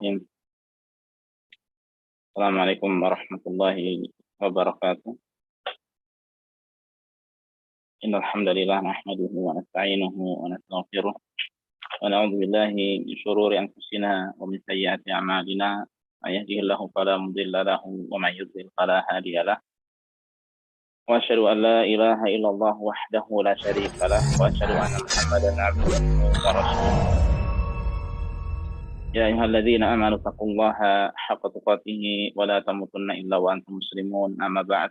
Bismillahirrahmanirrahim. Assalamualaikum warahmatullahi wabarakatuh. Innal hamdalillah nahmaduhu wa nasta'inuhu wa nastaghfiruh wa na'udzu billahi min shururi anfusina wa min sayyiati a'malina. May yahdihillahu fala mudilla lahu wa may yudlil fala hadiya lahu. Wa asyhadu an la ilaha illallah wahdahu la syarika lahu wa asyhadu anna Muhammadan 'abduhu wa rasuluh. Ya ayyuhalladzina amanu taqullaha haqqa tuqatih wa la tamutunna illa wa antum muslimun. Amma ba'd.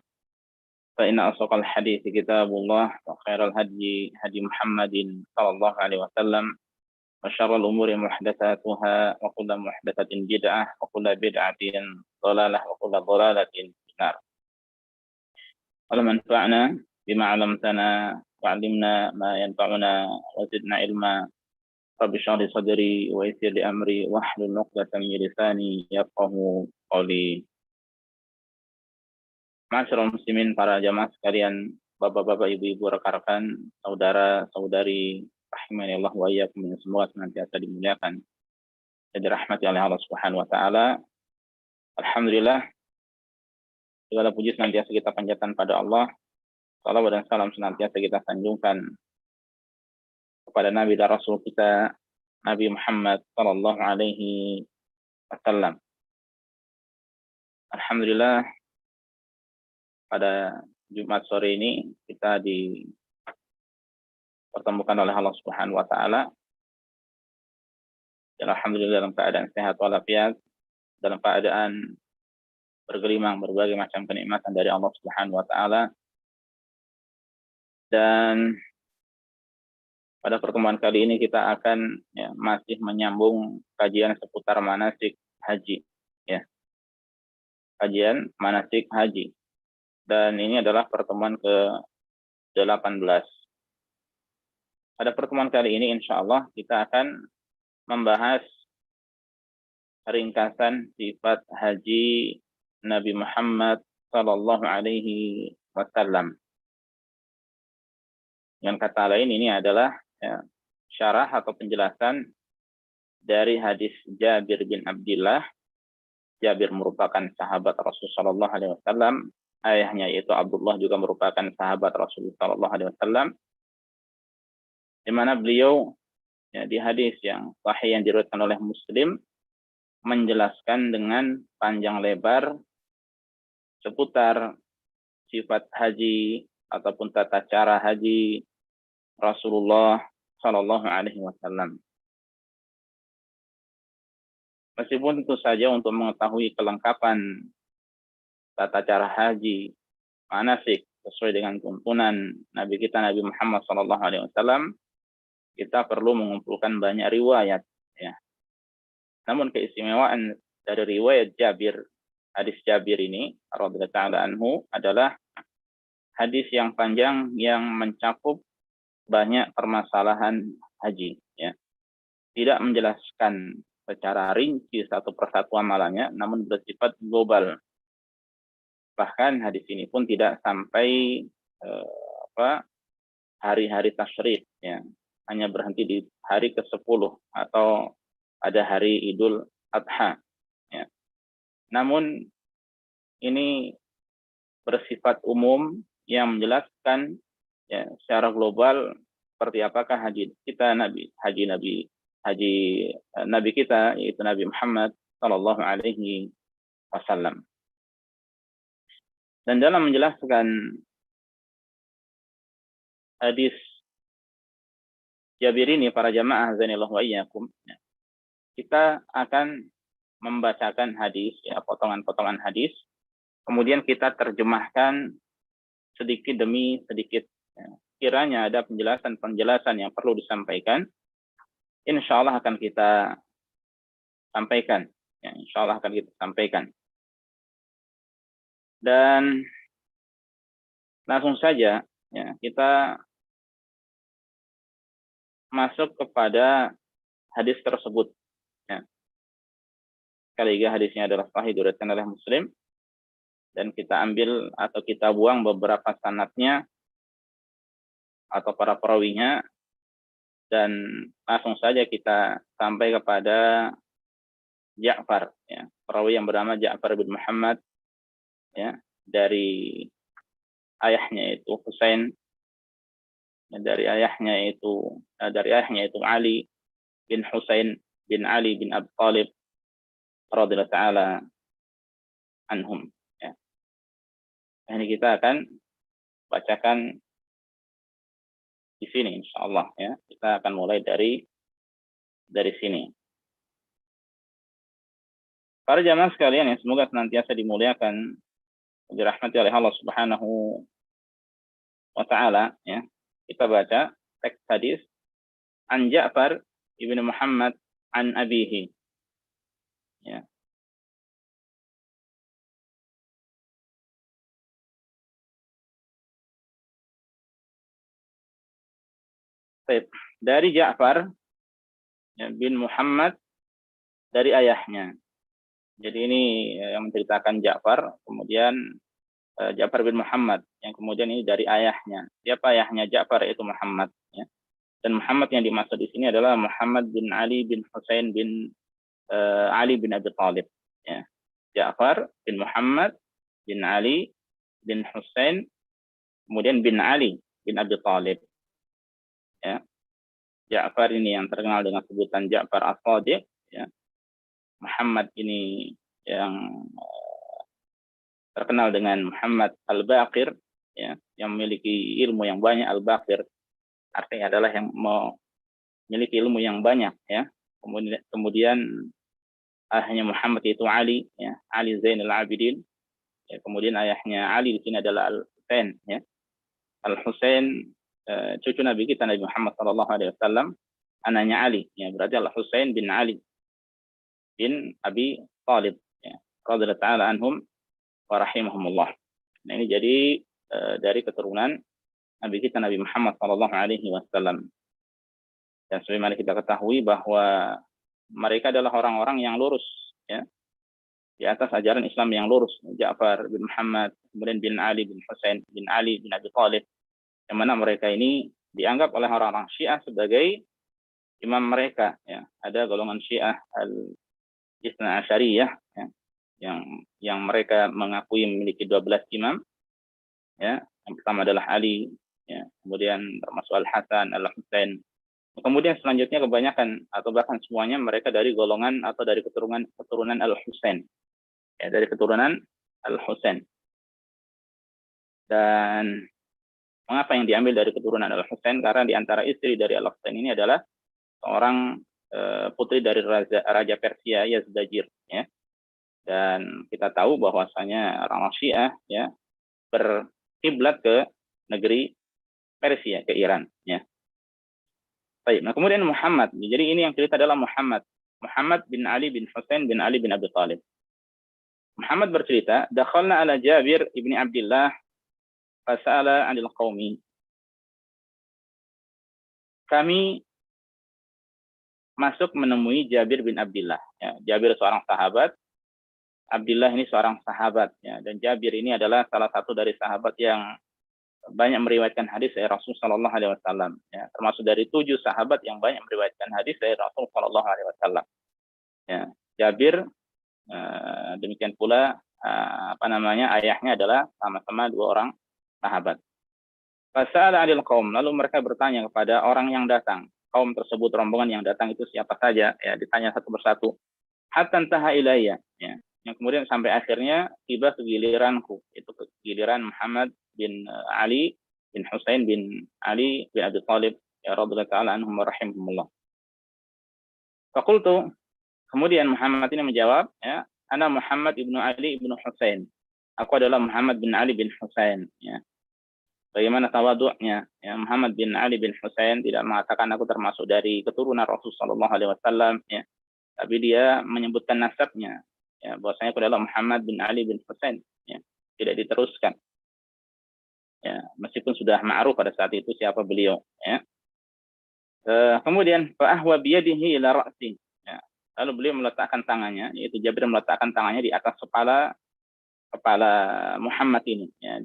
Fa inna asdaqal hadiits kitabullah wa khairal hadyi hadyi Muhammadin sallallahu alaihi wasallam wa syarrul umuri muhdatsatuha wa kullu muhdatsatin bid'ah wa kullu bid'atin dhalalah wa kullu dhalalatin finnar. Allahumma anfa'na bima 'allamtana wa 'allimna ma yanfa'una wa zidna ilma. Rabbi shrah li sadri wa yassir li amri wahlul 'uqdatam min lisani yafqahu qawli. Ma'asyiral muslimin, para jamaah sekalian, bapak-bapak, ibu-ibu, rekan-rekan, saudara-saudari, rahimanillah wa iyyakum, semua senantiasa dimuliakan dan dirahmati oleh Allah Subhanahu wa taala. Alhamdulillah, segala puji senantiasa kita panjatkan pada Allah. Salawat dan salam senantiasa kita sanjungkan kepada Nabi dan Rasul kita, Nabi Muhammad sallallahu alaihi wasallam. Alhamdulillah, pada Jumat sore ini kita dipertemukan oleh Allah Subhanahu wa taala. Dan alhamdulillah dalam keadaan sehat walafiat, dalam keadaan bergelimang berbagai macam kenikmatan dari Allah Subhanahu wa taala. Dan pada pertemuan kali ini kita akan masih menyambung kajian seputar manasik haji, kajian manasik haji. Dan ini adalah pertemuan ke-18. Pada pertemuan kali ini insya Allah kita akan membahas ringkasan sifat haji Nabi Muhammad sallallahu alaihi wasallam. Dengan kata lain, ini adalah syarah atau penjelasan dari hadis Jabir bin Abdullah. Jabir merupakan sahabat Rasulullah sallallahu alaihi wasallam. Ayahnya yaitu Abdullah juga merupakan sahabat Rasulullah sallallahu alaihi wasallam. Di mana beliau di hadis yang sahih yang diriwayatkan oleh Muslim menjelaskan dengan panjang lebar seputar sifat haji ataupun tata cara haji Rasulullah sallallahu alaihi wasallam. Meskipun tentu saja untuk mengetahui kelengkapan tata cara haji manasik sesuai dengan tuntunan Nabi kita Nabi Muhammad sallallahu alaihi wasallam, kita perlu mengumpulkan banyak riwayat, Namun keistimewaan dari riwayat Jabir, hadis Jabir ini radhiyallahu ta'ala anhu, adalah hadis yang panjang yang mencakup banyak permasalahan haji, Tidak menjelaskan secara rinci satu persatu amalannya, namun bersifat global. Bahkan hadis ini pun tidak sampai hari-hari tasyrik, hanya berhenti di hari ke-10 atau ada hari Idul Adha, Namun ini bersifat umum yang menjelaskan secara global seperti apakah haji kita Nabi kita yaitu Nabi Muhammad sallallahu alaihi wasallam. Dan dalam menjelaskan hadis Jabir ini, para jamaah azanillahu wa iyyakum, kita akan membacakan hadis, potongan-potongan hadis, kemudian kita terjemahkan sedikit demi sedikit. Kiranya ada penjelasan-penjelasan yang perlu disampaikan, insya Allah akan kita sampaikan. Insya Allah akan kita sampaikan. Dan langsung saja kita masuk kepada hadis tersebut. Sekali lagi hadisnya adalah sahih diriwayatkan oleh Muslim, dan kita ambil atau kita buang beberapa sanadnya atau para perawinya, dan langsung saja kita sampai kepada Ja'far, ya, perawi yang bernama Ja'far bin Muhammad, ya, dari ayahnya itu Husain, dari ayahnya itu Ali bin Husain bin Ali bin Abi Thalib radhiyallahu taala anhum. Ya. Ini kita akan bacakan di sini insyaallah, ya. Kita akan mulai dari sini. Para jamaah sekalian yang semoga senantiasa dimuliakan, dirahmati oleh Allah Subhanahu wa taala, ya. Kita baca teks hadis an Ja'far ibnu Muhammad an abihi. Ya. Baik. Dari Ja'far, ya, bin Muhammad dari ayahnya. Jadi ini yang menceritakan Ja'far, kemudian Ja'far bin Muhammad, yang kemudian ini dari ayahnya. Siapa ayahnya Ja'far? Itu Muhammad. Ya. Dan Muhammad yang dimaksud di sini adalah Muhammad bin Ali bin Husain bin Ali bin Abi Thalib. Ya. Ja'far bin Muhammad bin Ali bin Husain, kemudian bin Ali bin Abi Thalib. Ya. Ja'far ini yang terkenal dengan sebutan Ja'far As-Shadiq. Ya. Muhammad ini yang terkenal dengan Muhammad Al-Baqir, ya, yang memiliki ilmu yang banyak. Al-Baqir artinya adalah yang memiliki ilmu yang banyak, ya. Kemudian ayahnya Muhammad itu Ali, ya, Ali Zainal Abidin. Ya, kemudian ayahnya Ali di sini adalah Al-Husain, ya. Al-Husain cucu Nabi kita Nabi Muhammad sallallahu alaihi wasallam, anaknya Ali, ya, berarti Al-Husain bin Ali bin Abi Thalib, ya, radhiyallahu taala anhum wa rahimahumullah. Nah, ini jadi dari keturunan Nabi kita Nabi Muhammad sallallahu alaihi wasallam. Dan sebagaimana kita ketahui bahwa mereka adalah orang-orang yang lurus, ya, di atas ajaran Islam yang lurus. Ja'far bin Muhammad, kemudian bin Ali bin Husain bin Ali bin Abi Thalib, yang mana mereka ini dianggap oleh orang-orang Syiah sebagai imam mereka, ya. Ada golongan Syiah Al-Ithna Asyariyah, ya, yang mereka mengakui memiliki 12 imam, ya. Yang pertama adalah Ali, ya, kemudian termasuk Al-Hasan, Al-Husain. Kemudian selanjutnya kebanyakan atau bahkan semuanya mereka dari golongan atau dari keturunan Al-Husain. Ya, dari keturunan Al-Husain. Dan mengapa yang diambil dari keturunan Al-Husain? Karena di antara istri dari Al-Husain ini adalah seorang putri dari Raja Persia Yazdajir, ya. Dan kita tahu bahwasanya orang Syiah, ya, berkiblat ke negeri Persia, ke Iran, ya. Baik. Nah, kemudian Muhammad. Jadi ini yang cerita adalah Muhammad bin Ali bin Husain bin Ali bin Abi Thalib. Muhammad bercerita, dakhalna ala Jabir ibni Abdullah fasala 'anil qaumi. Kami masuk menemui Jabir bin Abdullah, ya. Jabir seorang sahabat, Abdullah ini seorang sahabat, ya. Dan Jabir ini adalah salah satu dari sahabat yang banyak meriwayatkan hadis dari Rasul sallallahu alaihi wasallam, ya. Termasuk dari 7 sahabat yang banyak meriwayatkan hadis dari Rasul sallallahu alaihi wasallam. Ya. Jabir demikian pula ayahnya adalah sama-sama 2 orang sahabat. Fasala 'anil qaum, lalu mereka bertanya kepada orang yang datang. Kaum tersebut, rombongan yang datang itu siapa saja, ya, ditanya satu persatu. Hatta intaha ilayya, ya. Yang kemudian sampai akhirnya tiba ke giliranku, itu ke giliran Muhammad bin Ali bin Husain bin Ali bin Abi Thalib, ya, radhiyallahu taala anhum wa rahimahumullah. Faqultu, kemudian Muhammad ini menjawab, ya, ana Muhammad ibnu Ali ibnu Husain. Aku adalah Muhammad bin Ali bin Husain, ya. Bagaimana tawadhu'nya, ya. Muhammad bin Ali bin Husain tidak mengatakan aku termasuk dari keturunan Rasul sallallahu alaihi wasallam, ya. Tapi dia menyebutkan nasabnya, ya, bahwasanya aku adalah Muhammad bin Ali bin Husain, ya. Tidak diteruskan, ya, meskipun sudah ma'ruf pada saat itu siapa beliau, ya. Kemudian fa ahwa biyadihi ila ra'si, ya. Lalu beliau meletakkan tangannya, yaitu Jabir meletakkan tangannya di atas kepala Muhammad ini, ya,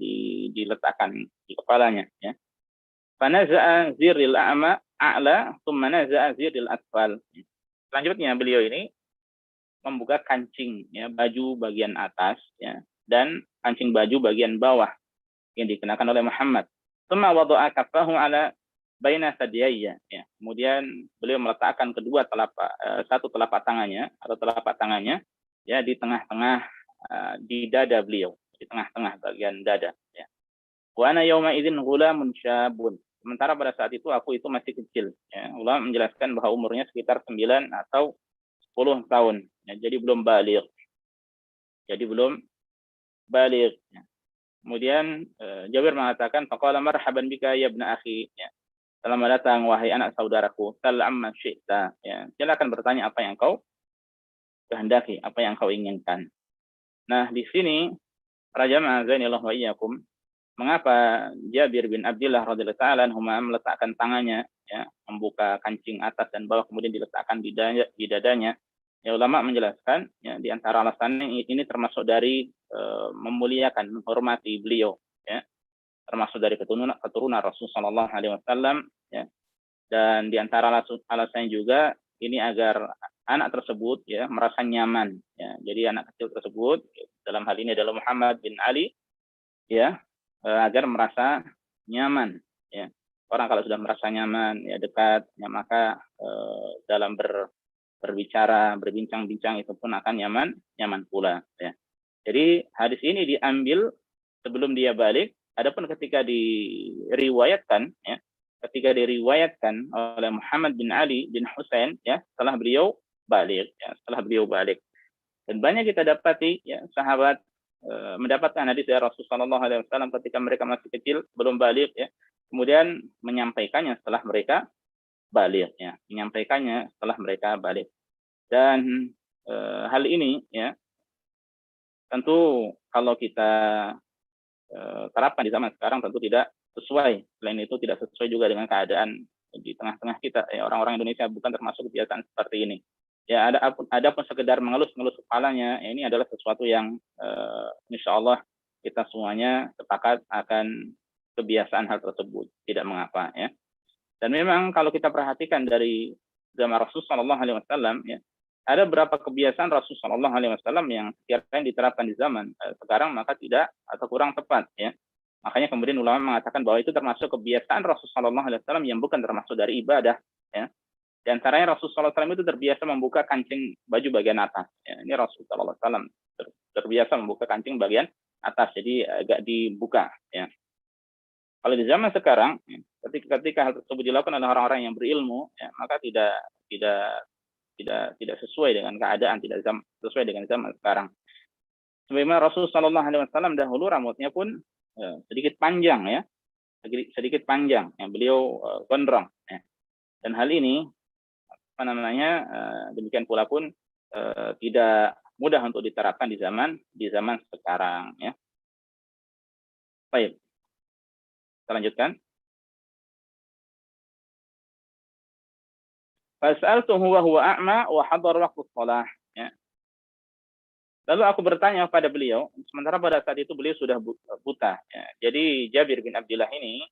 diletakkan di kepalanya, ya. Fanaza'a ziril a'la thumma naza'a ziril asfal. Selanjutnya beliau ini membuka kancing ya, baju bagian atas ya, dan kancing baju bagian bawah yang dikenakan oleh Muhammad. Tsumma wada'a kaffahu ala baina sadiyayya ya. Kemudian beliau meletakkan satu telapak tangannya atau telapak tangannya ya di tengah-tengah di dada beliau, di tengah-tengah bagian dada ya. Wa ana yauma idzin ghulamun syabun. Sementara pada saat itu aku itu masih kecil ya. Ulama menjelaskan bahwa umurnya sekitar 9 atau 10 tahun ya. Jadi belum baligh. Jadi belum baligh ya. Kemudian Jabir mengatakan faqala marhaban bika ya ibna akhi ya. Selamat datang wahai anak saudaraku. Sal amma syi'ta ya. Silakan bertanya apa yang kau kehendaki, apa yang kau inginkan. Nah, di sini Raja Ma'azanillah wa iyyakum, mengapa Jabir bin Abdullah radhiyallahu ta'ala anhuma meletakkan tangannya ya, membuka kancing atas dan bawah kemudian diletakkan di dadanya. Ya, ulama menjelaskan ya, di antara alasannya ini termasuk dari memuliakan, menghormati beliau ya. Termasuk dari keturunan Rasul sallallahu alaihi wasallam ya. Dan di antara alasannya juga ini agar anak tersebut ya merasa nyaman ya. Jadi anak kecil tersebut dalam hal ini adalah Muhammad bin Ali ya, agar merasa nyaman ya. Orang kalau sudah merasa nyaman ya, dekat ya, maka dalam berbicara, berbincang-bincang itu pun akan nyaman pula ya. Jadi hadis ini diambil sebelum dia balik, adapun ketika diriwayatkan ya, ketika diriwayatkan oleh Muhammad bin Ali bin Husain ya, setelah beliau balik ya, setelah beliau balik. Dan banyak kita dapati ya, sahabat mendapatkan hadis dari Rasulullah SAW ketika mereka masih kecil, belum balik ya, kemudian menyampaikannya setelah mereka balik ya, menyampaikannya setelah mereka balik. Dan hal ini ya, tentu kalau kita terapkan di zaman sekarang tentu tidak sesuai. Selain itu tidak sesuai juga dengan keadaan di tengah-tengah kita. Ya, orang-orang Indonesia bukan termasuk kebiasaan seperti ini. Ya, ada pun sekedar mengelus-ngelus kepalanya, ya, ini adalah sesuatu yang insya Allah kita semuanya sepakat akan kebiasaan hal tersebut. Tidak mengapa ya. Dan memang kalau kita perhatikan dari zaman Rasulullah SAW ya, ada beberapa kebiasaan Rasulullah SAW yang sekiranya diterapkan di zaman sekarang maka tidak atau kurang tepat ya. Makanya kemudian ulama mengatakan bahwa itu termasuk kebiasaan Rasulullah SAW yang bukan termasuk dari ibadah ya. Di antaranya Rasulullah SAW itu terbiasa membuka kancing baju bagian atas ya. Ini Rasulullah SAW terbiasa membuka kancing bagian atas, jadi agak dibuka ya. Kalau di zaman sekarang ketika hal tersebut dilakukan oleh orang-orang yang berilmu ya, maka tidak sesuai dengan keadaan, tidak sesuai dengan zaman sekarang. Sebagaimana Rasulullah SAW dahulu rambutnya pun sedikit panjang ya, sedikit panjang. Ya, beliau gondrong. Ya. Dan hal ini apa namanya demikian pula pun tidak mudah untuk diterapkan di zaman sekarang. Ya. Baik, kita lanjutkan. Fas'altuhu wa huwa a'ma wa hadar waqtu shalah. Ya. Lalu aku bertanya pada beliau, sementara pada saat itu beliau sudah buta. Ya. Jadi Jabir bin Abdullah ini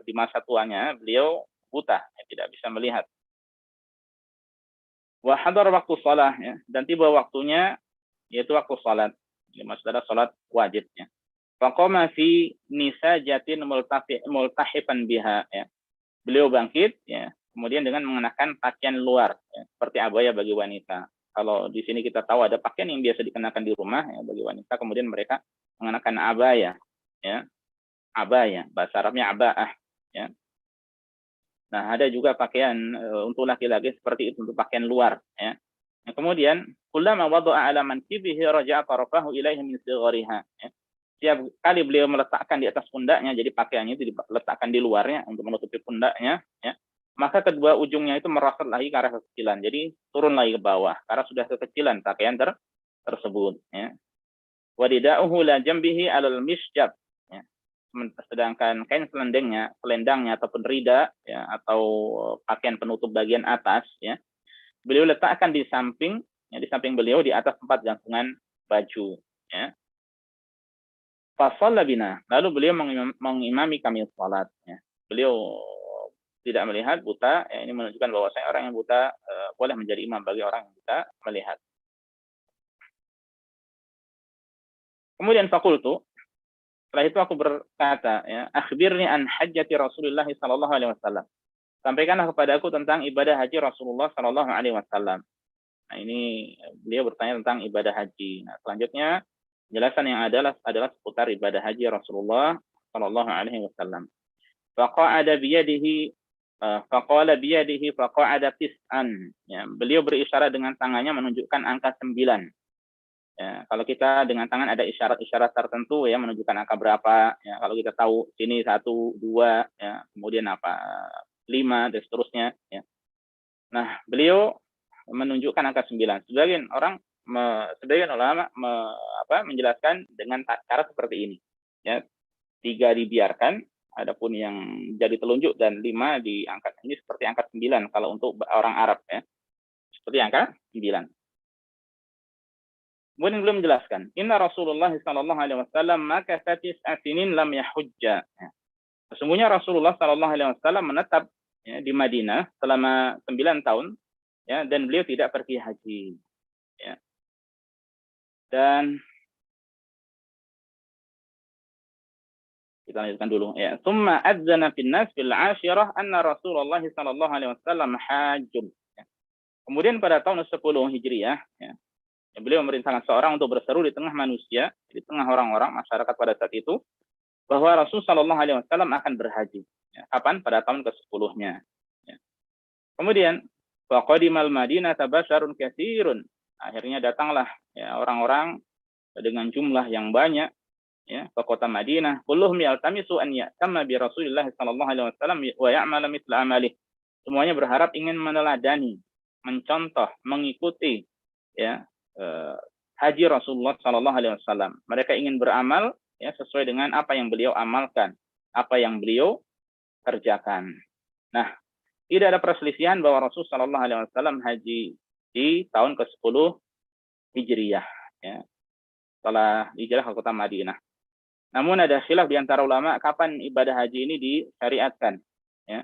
di masa tuanya beliau buta, ya, tidak bisa melihat. Wa hadar waktu shalah ya, dan tiba waktunya yaitu waktu salat. Ya, maksudnya salat wajib ya. Faqama fi nisajatin multahifan biha ya. Beliau bangkit ya, kemudian dengan mengenakan pakaian luar ya, seperti abaya bagi wanita. Kalau di sini kita tahu ada pakaian yang biasa dikenakan di rumah ya, bagi wanita, kemudian mereka mengenakan abaya ya. Abaya, bahasa Arabnya abaah ya. Nah, ada juga pakaian untuk laki-laki seperti itu, untuk pakaian luar ya. Nah, kemudian kullama wada'a 'ala mankibihi raja'a tarafahu ilaihi min sighariha ya. Setiap kali beliau meletakkan di atas pundaknya, jadi pakaiannya itu diletakkan di luarnya untuk menutupi pundaknya ya. Maka kedua ujungnya itu merosot lagi ke arah kekecilan. Jadi turun lagi ke bawah karena sudah kekecilan pakaian tersebut ya. Wadida'uhu la jambihi 'alal misjab ya. Sedangkan kain selendangnya ataupun rida ya, atau pakaian penutup bagian atas ya, beliau letakkan di samping beliau di atas tempat gantungan baju ya. Fasalla bina, lalu beliau mengimami kami salat ya. Beliau tidak melihat, buta ya, ini menunjukkan bahwa orang yang buta boleh menjadi imam bagi orang yang buta melihat. Kemudian fakultu, setelah itu aku berkata, ya, akhbirni an hajjati Rasulullah sallallahu alaihi wasallam. Sampaikanlah kepada aku tentang ibadah haji Rasulullah sallallahu alaihi wasallam. Nah, ini beliau bertanya tentang ibadah haji. Nah, selanjutnya penjelasan yang adalah seputar ibadah haji Rasulullah sallallahu alaihi wasallam. Faqa'ada biyadihi faqala biyadihi faqa'ada tis'an. Ya, beliau berisyarat dengan tangannya menunjukkan angka 9. Ya, kalau kita dengan tangan ada isyarat-isyarat tertentu ya menunjukkan angka berapa. Ya, kalau kita tahu sini 1, 2, ya, kemudian apa 5 dan seterusnya. Ya. Nah, beliau menunjukkan angka 9. Sebagian ulama menjelaskan dengan cara seperti ini. Ya, 3 dibiarkan, adapun yang jadi telunjuk dan 5 diangkat. Ini seperti angka 9 kalau untuk orang Arab ya. Seperti angka 9. Kemudian beliau menjelaskan, Inna Rasulullah sallallahu alaihi wasallam maka fatis asinin lam yahujja. Sesungguhnya Rasulullah sallallahu alaihi wasallam menetap ya, di Madinah selama 9 tahun ya, dan beliau tidak pergi haji. Ya. Dan kita lanjutkan dulu ya. Tsumma adzana fin nas fil 'ashirah anna Rasulullah sallallahu alaihi wasallam hajjun. Ya. Kemudian pada tahun 10 Hijriah ya, beliau memerintahkan seorang untuk berseru di tengah manusia, di tengah orang-orang masyarakat pada saat itu, bahwa Rasul Shallallahu Alaihi Wasallam akan berhaji. Ya, kapan? Pada tahun ke-10-nya. Ya. Kemudian, waqadimal Madinah tabasyarun katsirun. Akhirnya datanglah ya, orang-orang dengan jumlah yang banyak ya, ke kota Madinah. Kulluhum yaltamisu an ya'tamma bi Rasulillah Shallallahu Alaihi Wasallam wa ya'mala mithla amalih. Semuanya berharap ingin meneladani, mencontoh, mengikuti ya haji Rasulullah Sallallahu Alaihi Wasallam. Mereka ingin beramal ya sesuai dengan apa yang beliau amalkan, apa yang beliau kerjakan. Nah, tidak ada perselisihan bahwa Rasul Sallallahu Alaihi Wasallam haji di tahun ke-10 Hijriyah, ya, setelah hijrah ke kota Madinah. Namun ada khilaf di antara ulama kapan ibadah haji ini disyariatkan, ya.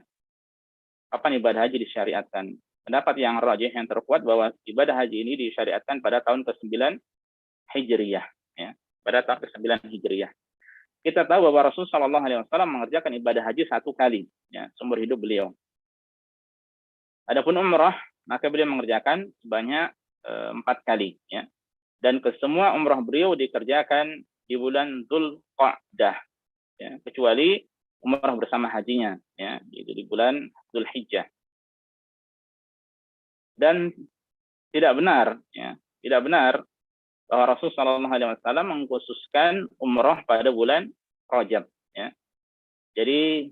Kapan ibadah haji disyariatkan? Pendapat yang rajih yang terkuat bahwa ibadah haji ini disyariatkan pada tahun ke-9 Hijriyah, ya. Pada tahun ke-9 Hijriyah. Kita tahu bahwa Rasul Shallallahu Alaihi Wasallam mengerjakan ibadah haji 1 kali, ya, seumur hidup beliau. Adapun umrah, maka beliau mengerjakan sebanyak 4 kali, ya. Dan kesemua umrah beliau dikerjakan di bulan Dzulqa'dah, ya, kecuali umrah bersama hajinya, ya, di bulan Dzulhijjah. Dan tidak benar, ya, tidak benar bahwa Rasul Shallallahu Alaihi Wasallam mengkhususkan umrah pada bulan Rajab. Ya. Jadi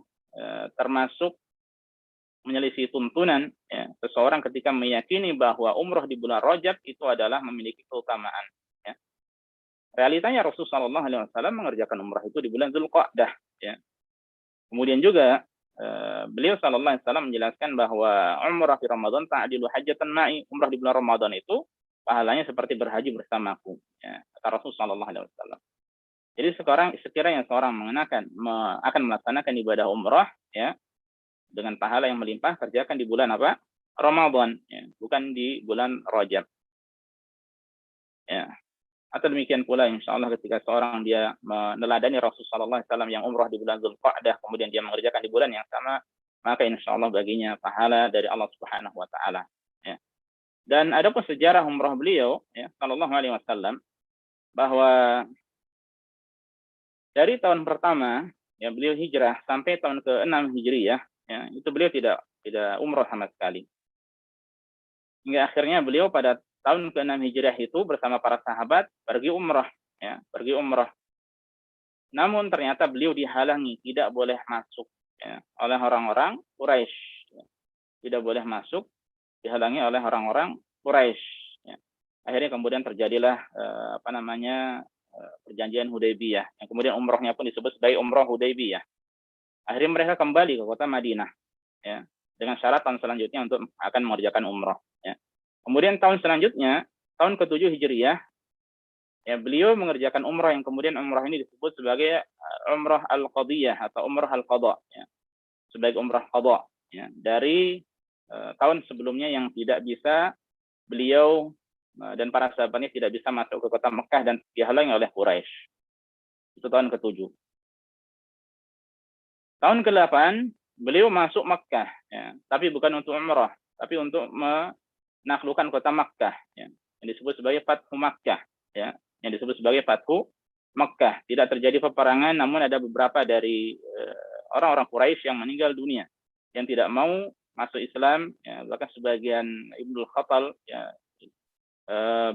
termasuk menyelisih tuntunan ya, seseorang ketika meyakini bahwa umrah di bulan Rajab itu adalah memiliki keutamaan. Ya. Realitanya Rasul Shallallahu Alaihi Wasallam mengerjakan umrah itu di bulan Dzulqa'dah. Ya. Kemudian juga beliau Sallallahu Alaihi Wasallam menjelaskan bahwa umrah di Ramadan ta'dilu hajjatan ma'i. Umrah di bulan Ramadan itu pahalanya seperti berhaji bersamaku. Ya, kata Rasul Sallallahu Alaihi Wasallam. Jadi sekiranya seorang akan melaksanakan ibadah umrah, ya, dengan pahala yang melimpah, kerjakan di bulan apa? Ramadan, ya, bukan di bulan Rajab. Ya. Atau demikian pula insya Allah ketika seorang dia meneladani Rasul Sallallahu Alaihi Wasallam yang umrah di bulan Dzulqa'dah, kemudian dia mengerjakan di bulan yang sama, maka insya Allah baginya pahala dari Allah Subhanahu Wa Taala. Ya. Dan ada pun sejarah umrah beliau, ya, Sallallahu Alaihi Wasallam, bahwa dari tahun pertama ya beliau hijrah sampai tahun ke-6 Hijriyah, ya, itu beliau tidak umrah sama sekali. Hingga akhirnya beliau pada tahun ke-6 Hijriah itu bersama para sahabat pergi umrah, ya, pergi umrah. Namun ternyata beliau dihalangi, tidak boleh masuk, ya, oleh orang-orang Quraisy. Ya. Tidak boleh masuk, dihalangi oleh orang-orang Quraisy. Ya. Akhirnya kemudian terjadilah perjanjian Hudaybiyah. Yang kemudian umrahnya pun disebut sebagai umrah Hudaybiyah. Akhirnya mereka kembali ke kota Madinah, ya, dengan syarat tahun selanjutnya untuk akan mengerjakan umrah. Ya. Kemudian tahun selanjutnya, tahun ke-7 Hijriyah, ya, beliau mengerjakan umrah yang kemudian umrah ini disebut sebagai umrah al-qadiyah atau umrah al-qadha, ya, sebagai umrah qadha, ya, dari tahun sebelumnya yang tidak bisa beliau dan para sahabatnya tidak bisa masuk ke kota Mekah dan dihalangi oleh Quraisy. Itu tahun ke-7. Tahun ke-8 beliau masuk Makkah, ya, tapi bukan untuk umrah, tapi untuk menaklukkan kota Makkah, ya, yang disebut sebagai Fathu Makkah, ya, yang disebut sebagai Fathu Makkah. Tidak terjadi peperangan, namun ada beberapa dari orang-orang Quraisy yang meninggal dunia, yang tidak mau masuk Islam, ya, bahkan sebagian Ibnu Khattal, ya,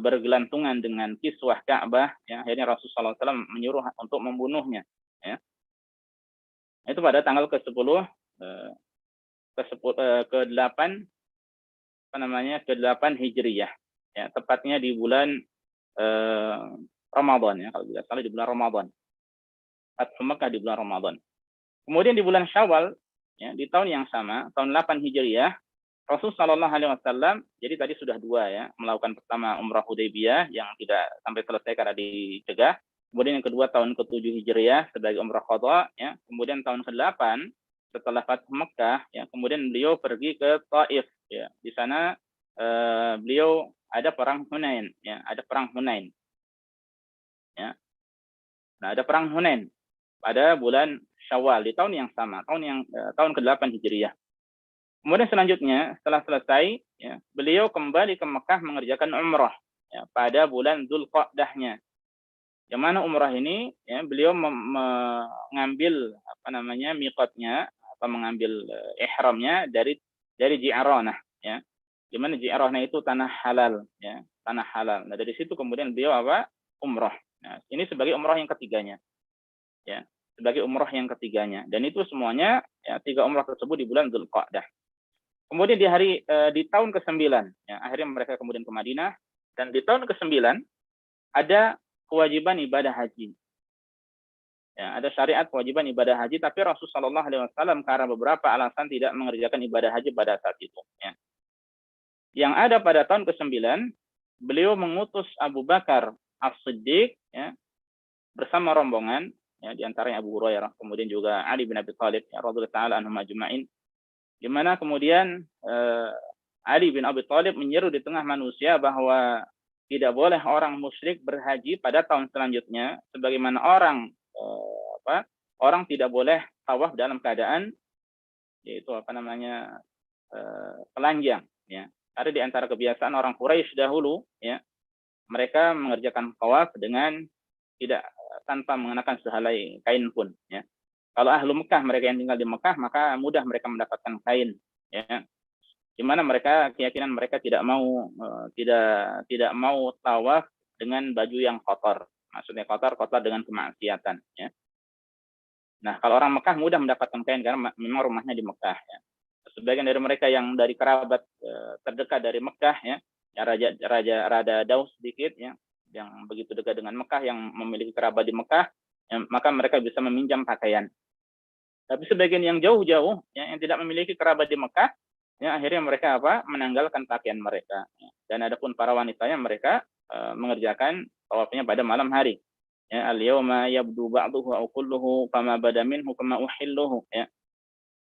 bergelantungan dengan kiswah Ka'bah, ya, akhirnya Rasulullah SAW menyuruh untuk membunuhnya, ya. Itu pada tanggal ke-10 ke-8 ke-8 Hijriyah, ya, tepatnya di bulan Ramadan, ya, kalau tidak salah di bulan Ramadan. Fathu Makkah di bulan Ramadan. Kemudian di bulan Syawal, ya, di tahun yang sama, tahun 8 Hijriyah, Rasulullah SAW, jadi tadi sudah 2, ya, melakukan pertama umrah Hudaybiyah yang tidak sampai selesai karena dicegah. Kemudian yang kedua tahun ke-7 Hijriah sebagai umrah qadha, ya. Kemudian tahun ke-8 setelah Fathu Makkah, ya, kemudian beliau pergi ke Taif, ya. Di sana beliau ada perang Hunain, ya, ada perang Hunain. Ya. Nah, ada perang Hunain pada bulan Syawal di tahun yang sama, tahun ke-8 Hijriah. Kemudian selanjutnya setelah selesai, ya, beliau kembali ke Mekah mengerjakan umrah, ya, pada bulan Dzulqa'dahnya. Yang mana umrah ini, ya, beliau mengambil miqatnya atau mengambil ihramnya dari Ji'ranah, ya. Di mana Ji'ranah itu tanah halal, ya, tanah halal. Nah, dari situ kemudian beliau umrah. Nah, ini sebagai umrah yang ketiganya, ya, sebagai umrah yang ketiganya. Dan itu semuanya, ya, 3 umrah tersebut di bulan Dzulqa'dah. Kemudian di tahun ke-9, ya, akhirnya mereka kemudian ke Madinah, dan di tahun ke-9 ada kewajiban ibadah haji. Ya, ada syariat kewajiban ibadah haji, tapi Rasulullah SAW karena beberapa alasan tidak mengerjakan ibadah haji pada saat itu. Ya. Yang ada pada tahun ke-9, beliau mengutus Abu Bakar As-Siddiq, ya, bersama rombongan, ya, di antaranya Abu Hurairah, kemudian juga Ali bin Abi Thalib, ya, radhiyallahu ta'ala anhum ajma'in, di mana kemudian Ali bin Abi Thalib menyeru di tengah manusia bahwa tidak boleh orang musyrik berhaji pada tahun selanjutnya, sebagaimana orang tidak boleh tawaf dalam keadaan yaitu telanjang, ya. Ada di antara kebiasaan orang Quraisy dahulu, ya, mereka mengerjakan tawaf tanpa mengenakan sehelai kain pun, ya. Kalau ahlu Mekah, mereka yang tinggal di Mekah, maka mudah mereka mendapatkan kain, ya. Di mana keyakinan mereka tidak mau tawaf dengan baju yang kotor. Maksudnya kotor dengan kemaksiatan, ya. Nah, kalau orang Mekah mudah mendapatkan kain karena memang rumahnya di Mekah, ya. Sebagian dari mereka yang dari kerabat terdekat dari Mekah, ya, Raja Daus sedikit, ya, yang begitu dekat dengan Mekah, yang memiliki kerabat di Mekah, ya, maka mereka bisa meminjam pakaian. Tapi sebagian yang jauh-jauh, ya, yang tidak memiliki kerabat di Mekah, ya, akhirnya mereka menanggalkan pakaian mereka. Dan adapun para wanitanya, mereka mengerjakan tawafnya pada malam hari. Ya, al-yawma yabdu ba'duhu aw kulluhu fama bada minhu kama uhilluhu, ya.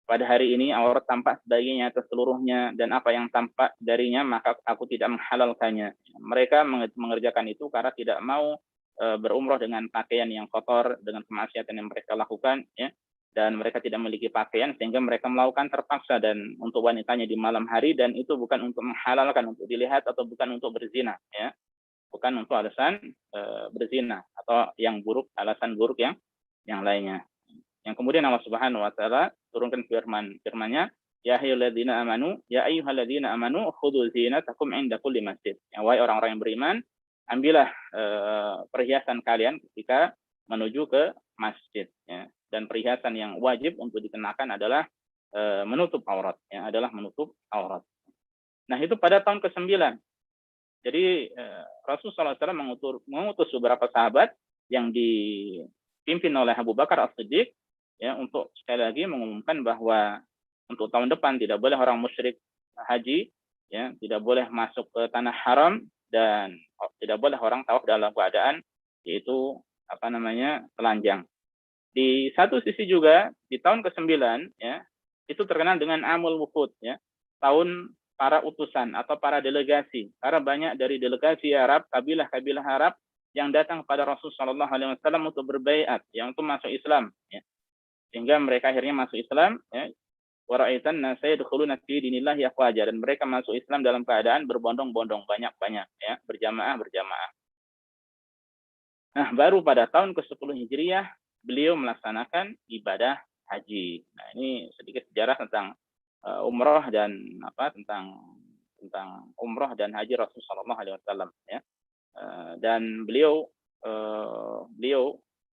Pada hari ini aurat tampak sebagiannya atau seluruhnya, dan apa yang tampak darinya maka aku tidak menghalalkannya. Mereka mengerjakan itu karena tidak mau berumrah dengan pakaian yang kotor, dengan kemaksiatan yang mereka lakukan, ya. Dan mereka tidak memiliki pakaian sehingga mereka melakukan terpaksa, dan untuk wanitanya di malam hari, dan itu bukan untuk menghalalkan untuk dilihat atau bukan untuk berzina, ya. Bukan untuk alasan berzina atau yang buruk, alasan buruk yang lainnya. Yang kemudian Allah Subhanahu wa taala turunkan firman-Nya, ya ayyuhalladzina amanu khudhu zinatakum 'inda kulli masjid. Ya, wahai orang-orang yang beriman, ambillah perhiasan kalian ketika menuju ke masjid, ya. Dan perhiasan yang wajib untuk dikenakan adalah menutup aurat, ya, adalah menutup aurat. Nah, itu pada tahun ke-9. Jadi Rasulullah SAW mengutus beberapa sahabat yang dipimpin oleh Abu Bakar As-Siddiq, ya, untuk sekali lagi mengumumkan bahwa untuk tahun depan tidak boleh orang musyrik haji, ya, tidak boleh masuk ke tanah haram, dan tidak boleh orang tawaf dalam keadaan yaitu telanjang. Di satu sisi juga di tahun ke-9, ya, itu terkenal dengan Amul Wufud, ya, tahun para utusan atau para delegasi. Karena banyak dari delegasi Arab, kabilah-kabilah Arab yang datang kepada Rasul Shallallahu Alaihi Wasallam untuk berbaiat, yang untuk masuk Islam, ya. Sehingga mereka akhirnya masuk Islam, ya. Waraitan nasa yadkhuluna fi dinillahi afwaja, dan mereka masuk Islam dalam keadaan berbondong-bondong, banyak-banyak, ya, berjamaah-berjamaah. Nah, baru pada tahun ke-10 Hijriah beliau melaksanakan ibadah haji. Nah, ini sedikit sejarah tentang umroh dan tentang umroh dan haji Rasul Shallallahu Alaihi Wasallam, ya. Dan beliau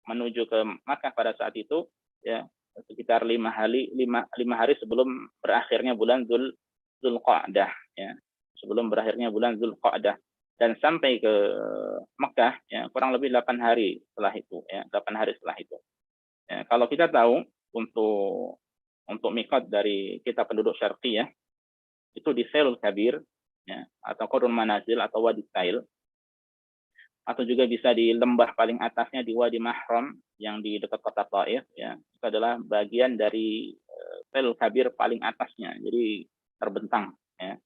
menuju ke Makkah pada saat itu, ya, sekitar 5 hari sebelum berakhirnya bulan Dzulqa'dah, ya, sebelum berakhirnya bulan Dzulqa'dah, dan sampai ke Mekah, ya, kurang lebih 8 hari setelah itu, ya, 8 hari setelah itu. Ya, kalau kita tahu untuk miqat dari kita penduduk Syarqi, ya, itu di Sailul Kabir, ya, atau Qurun Manazil atau Wadi Sail, atau juga bisa di lembah paling atasnya di Wadi Mahram yang di dekat kota Taif, ya. Itu adalah bagian dari Sailul Kabir paling atasnya, jadi terbentang, ya.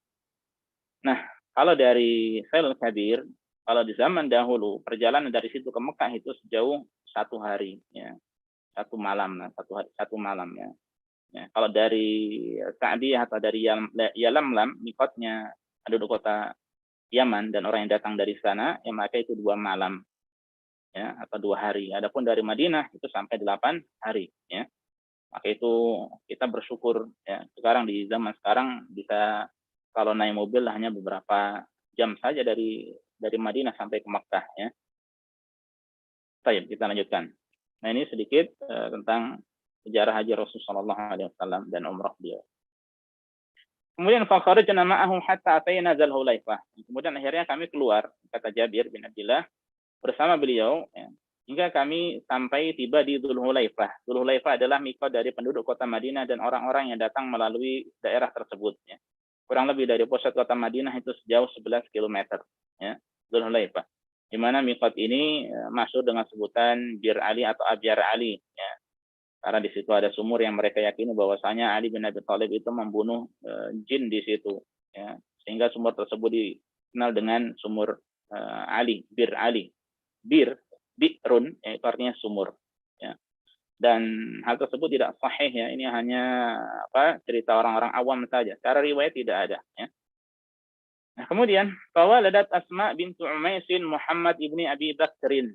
Nah, kalau dari Sailul Kabir, kalau di zaman dahulu perjalanan dari situ ke Mekah itu sejauh 1 hari, ya, 1 malam, satu malam, ya. Ya, kalau dari Sa'diyah atau dari Yalamlam, mikotnya penduduk kota Yaman dan orang yang datang dari sana, ya, maka itu 2 malam, ya, atau 2 hari. Adapun dari Madinah itu sampai 8 hari, ya. Maka itu kita bersyukur, ya, sekarang di zaman sekarang bisa kalau naik mobil hanya beberapa jam saja dari Madinah sampai ke Makkah, ya. Baik, kita lanjutkan. Nah, ini sedikit tentang sejarah haji Rasulullah SAW dan umrah beliau. Kemudian fakharajna ma'ahu hatta atayna Dzulhulaifah. Kemudian akhirnya kami keluar, kata Jabir bin Abdullah, bersama beliau, ya, hingga kami sampai tiba di Dzulhulaifah. Dzulhulaifah adalah miqat dari penduduk kota Madinah dan orang-orang yang datang melalui daerah tersebut, ya. Kurang lebih dari pusat kota Madinah itu sejauh 11 km, ya, Dzulhulaifah. Di mana miqat ini masyhur dengan sebutan Bir Ali atau Abyar Ali, ya. Karena di situ ada sumur yang mereka yakini bahwasanya Ali bin Abi Thalib itu membunuh jin di situ, ya. Sehingga sumur tersebut dikenal dengan sumur Ali, Bir Ali. Bir, bi'run, ya, itu artinya sumur, ya. Dan hal tersebut tidak sahih, ya. Ini hanya cerita orang-orang awam saja. Secara riwayat tidak ada, ya. Nah, kemudian fawaladat Asma bintu Umaisin Muhammad ibni Abi Bakrin.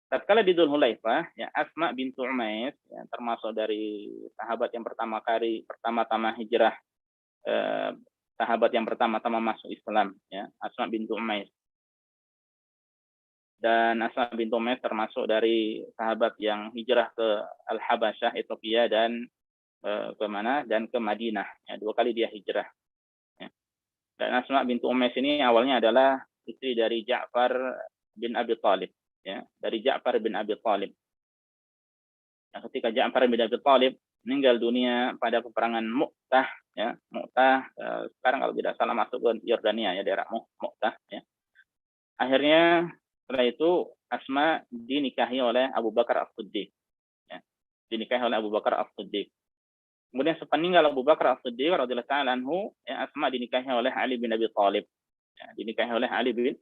Tatkala di Dzulhulaifah, ya, Asma bintu Umais, ya, termasuk dari sahabat yang pertama-tama hijrah, sahabat yang pertama-tama masuk Islam, ya, Asma bintu Umais. Dan Asma bintu Umais termasuk dari sahabat yang hijrah ke Al-Habasyah, Ethiopia, dan ke mana? Dan ke Madinah, ya, 2 kali dia hijrah, ya. Dan Asma bintu Umais ini awalnya adalah istri dari Ja'far bin Abi Thalib, ya, dari Ja'far bin Abi Thalib. Nah, ketika Ja'far bin Abi Thalib meninggal dunia pada peperangan Mu'tah, ya, Mu'tah sekarang kalau tidak salah masuk ke Yordania, ya, daerah Mu'tah, ya. Akhirnya setelah itu Asma dinikahi oleh Abu Bakar As-Siddiq, ya. Dinikahi oleh Abu Bakar As-Siddiq. Kemudian sepeninggal Abu Bakar As-Siddiq radhiyallahu ta'ala anhu, ya, Asma dinikahi oleh Ali bin Abi Thalib, ya, dinikahi oleh Ali bin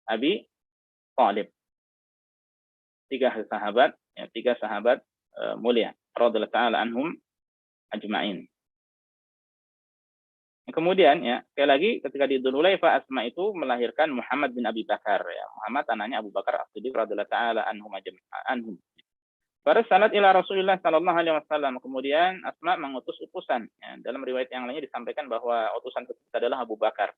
Abi Thalib. 3 sahabat, ya, 3 sahabat mulia radhiyallahu ta'ala anhum ajma'in. Kemudian, ya, sekali lagi ketika di Dzulhulaifah, Asma itu melahirkan Muhammad bin Abi Bakar, ya. Muhammad anaknya Abu Bakar As-Siddiq radhiyallahu ta'ala anhum. Farsalat ila Rasulillah sallallahu alaihi wasallam. Kemudian Asma mengutus utusan, ya. Dalam riwayat yang lainnya disampaikan bahwa utusan tersebut adalah Abu Bakar,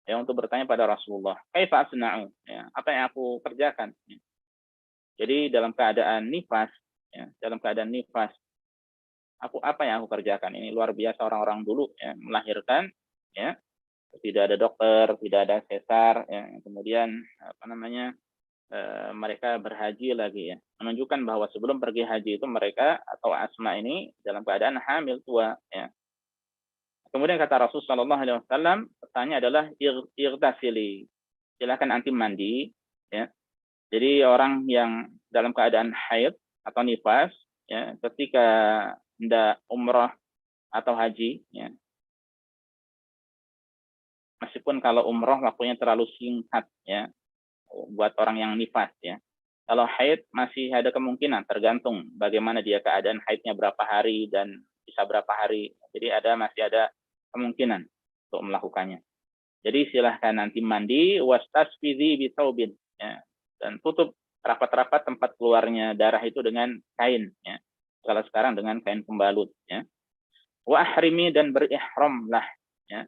ya, untuk bertanya pada Rasulullah, "Kaifa asna'u?" Ya, apa yang aku kerjakan? Ya. Jadi dalam keadaan nifas, ya, apa yang aku kerjakan? Ini luar biasa orang-orang dulu, ya, melahirkan, ya, tidak ada dokter, tidak ada sesar, ya. Kemudian mereka berhaji lagi, ya, menunjukkan bahwa sebelum pergi haji itu mereka atau Asma ini dalam keadaan hamil tua, ya. Kemudian kata Rasul Shallallahu Alaihi Wasallam, pertanyaan adalah irtasili, silakan anti mandi, ya. Jadi orang yang dalam keadaan haid atau nifas, ya, ketika hendak umrah atau haji, ya, meskipun kalau umrah waktunya terlalu singkat, ya, buat orang yang nifas ya. Kalau haid masih ada kemungkinan, tergantung bagaimana dia keadaan haidnya berapa hari dan bisa berapa hari. Jadi masih ada kemungkinan untuk melakukannya. Jadi silahkan nanti mandi wastasfizi bisaubin ya, dan tutup rapat-rapat tempat keluarnya darah itu dengan kain ya. Kalau sekarang dengan kain pembalut ya. Wa ahrimi, dan berihramlah ya.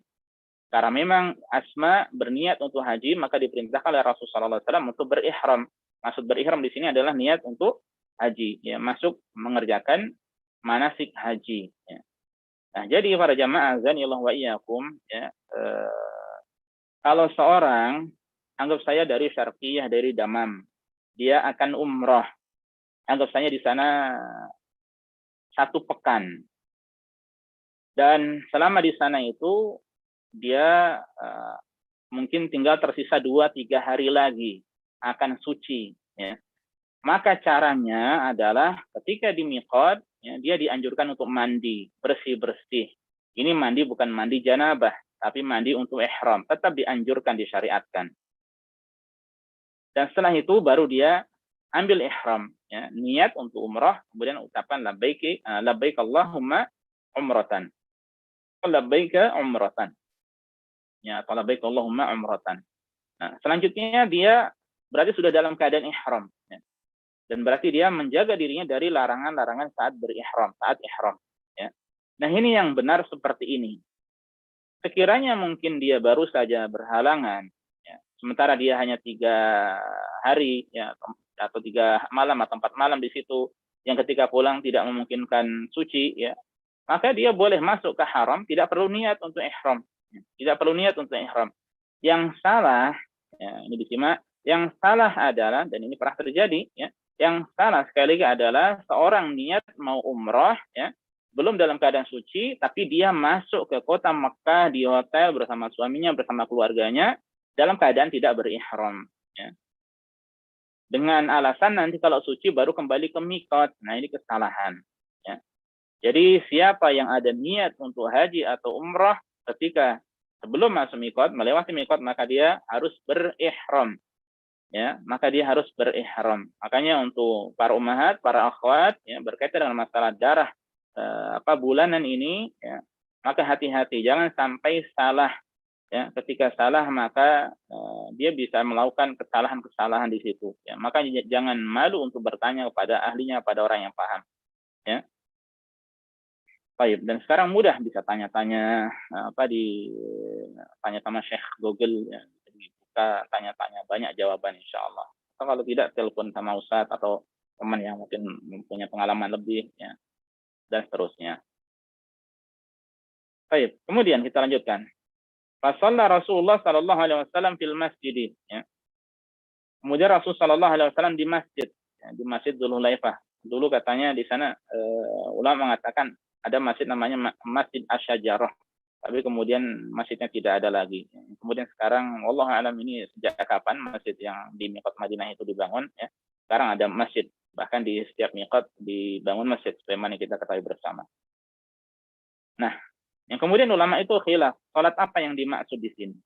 Karena memang Asma berniat untuk haji, maka diperintahkan oleh Rasulullah SAW untuk berihram. Maksud berihram di sini adalah niat untuk haji, ya, masuk mengerjakan manasik haji. Ya. Nah, jadi para jamaah azanillahu wa iyyakum, ya, kalau seorang, anggap saya dari Syarqiyah, dari Damam, dia akan umroh, anggap saya di sana 1 pekan, dan selama di sana itu dia mungkin tinggal tersisa 2-3 hari lagi akan suci ya. Maka caranya adalah ketika di miqat ya, dia dianjurkan untuk mandi bersih-bersih. Ini mandi bukan mandi janabah, tapi mandi untuk ihram, tetap dianjurkan, disyariatkan. Dan setelah itu baru dia ambil ihram ya, niat untuk umrah, kemudian ucapan labbaik Allahumma umratan, labbaik umratan ya, atau labbaik Allahumma umratan. Nah, selanjutnya dia berarti sudah dalam keadaan ihram ya. Dan berarti dia menjaga dirinya dari larangan-larangan saat berihram, saat ihram ya. Nah, ini yang benar seperti ini. Sekiranya mungkin dia baru saja berhalangan ya, sementara dia hanya 3 hari ya, atau 3 malam atau 4 malam di situ, yang ketika pulang tidak memungkinkan suci ya, maka dia boleh masuk ke haram, tidak perlu niat untuk ihram. Tidak perlu niat untuk ihram. Yang salah, ya, ini disimak, yang salah adalah, dan ini pernah terjadi, ya, yang salah sekali lagi adalah seorang niat mau umroh, ya, belum dalam keadaan suci, tapi dia masuk ke kota Mekah di hotel bersama suaminya, bersama keluarganya, dalam keadaan tidak berihram. Ya. Dengan alasan nanti kalau suci baru kembali ke miqat. Nah, ini kesalahan. Ya. Jadi siapa yang ada niat untuk haji atau umrah ketika sebelum masuk miqat, melewati miqat, maka dia harus berihram. Ya, maka dia harus berihram. Makanya untuk para ummahat, para akhwat ya, berkaitan dengan masalah darah bulanan ini ya, maka hati-hati, jangan sampai salah ya. Ketika salah maka dia bisa melakukan kesalahan-kesalahan di situ ya. Maka jangan malu untuk bertanya kepada ahlinya, pada orang yang paham ya. Baik, dan sekarang mudah bisa tanya-tanya tanya sama Syekh Google ya. Kita tanya-tanya banyak jawaban insya Allah. Atau kalau tidak telepon sama Ustadz atau teman yang mungkin mempunyai pengalaman lebih ya, dan seterusnya. Baik, kemudian kita lanjutkan. Fasalla Rasulullah sallallahu alaihi wasallam fil masjid ya. Kemudian Rasul sallallahu alaihi wasallam di masjid ya, di Masjid Dzulhulaifah. Dulu katanya di sana ulama mengatakan ada masjid namanya Masjid Asy-Syajarah. Tapi kemudian masjidnya tidak ada lagi. Kemudian sekarang, wallahu a'lam, ini sejak kapan masjid yang di miqat Madinah itu dibangun ya. Sekarang ada masjid, bahkan di setiap miqat dibangun masjid, sebagaimana kita ketahui bersama. Nah, yang kemudian ulama itu khilaf, salat apa yang dimaksud di sini?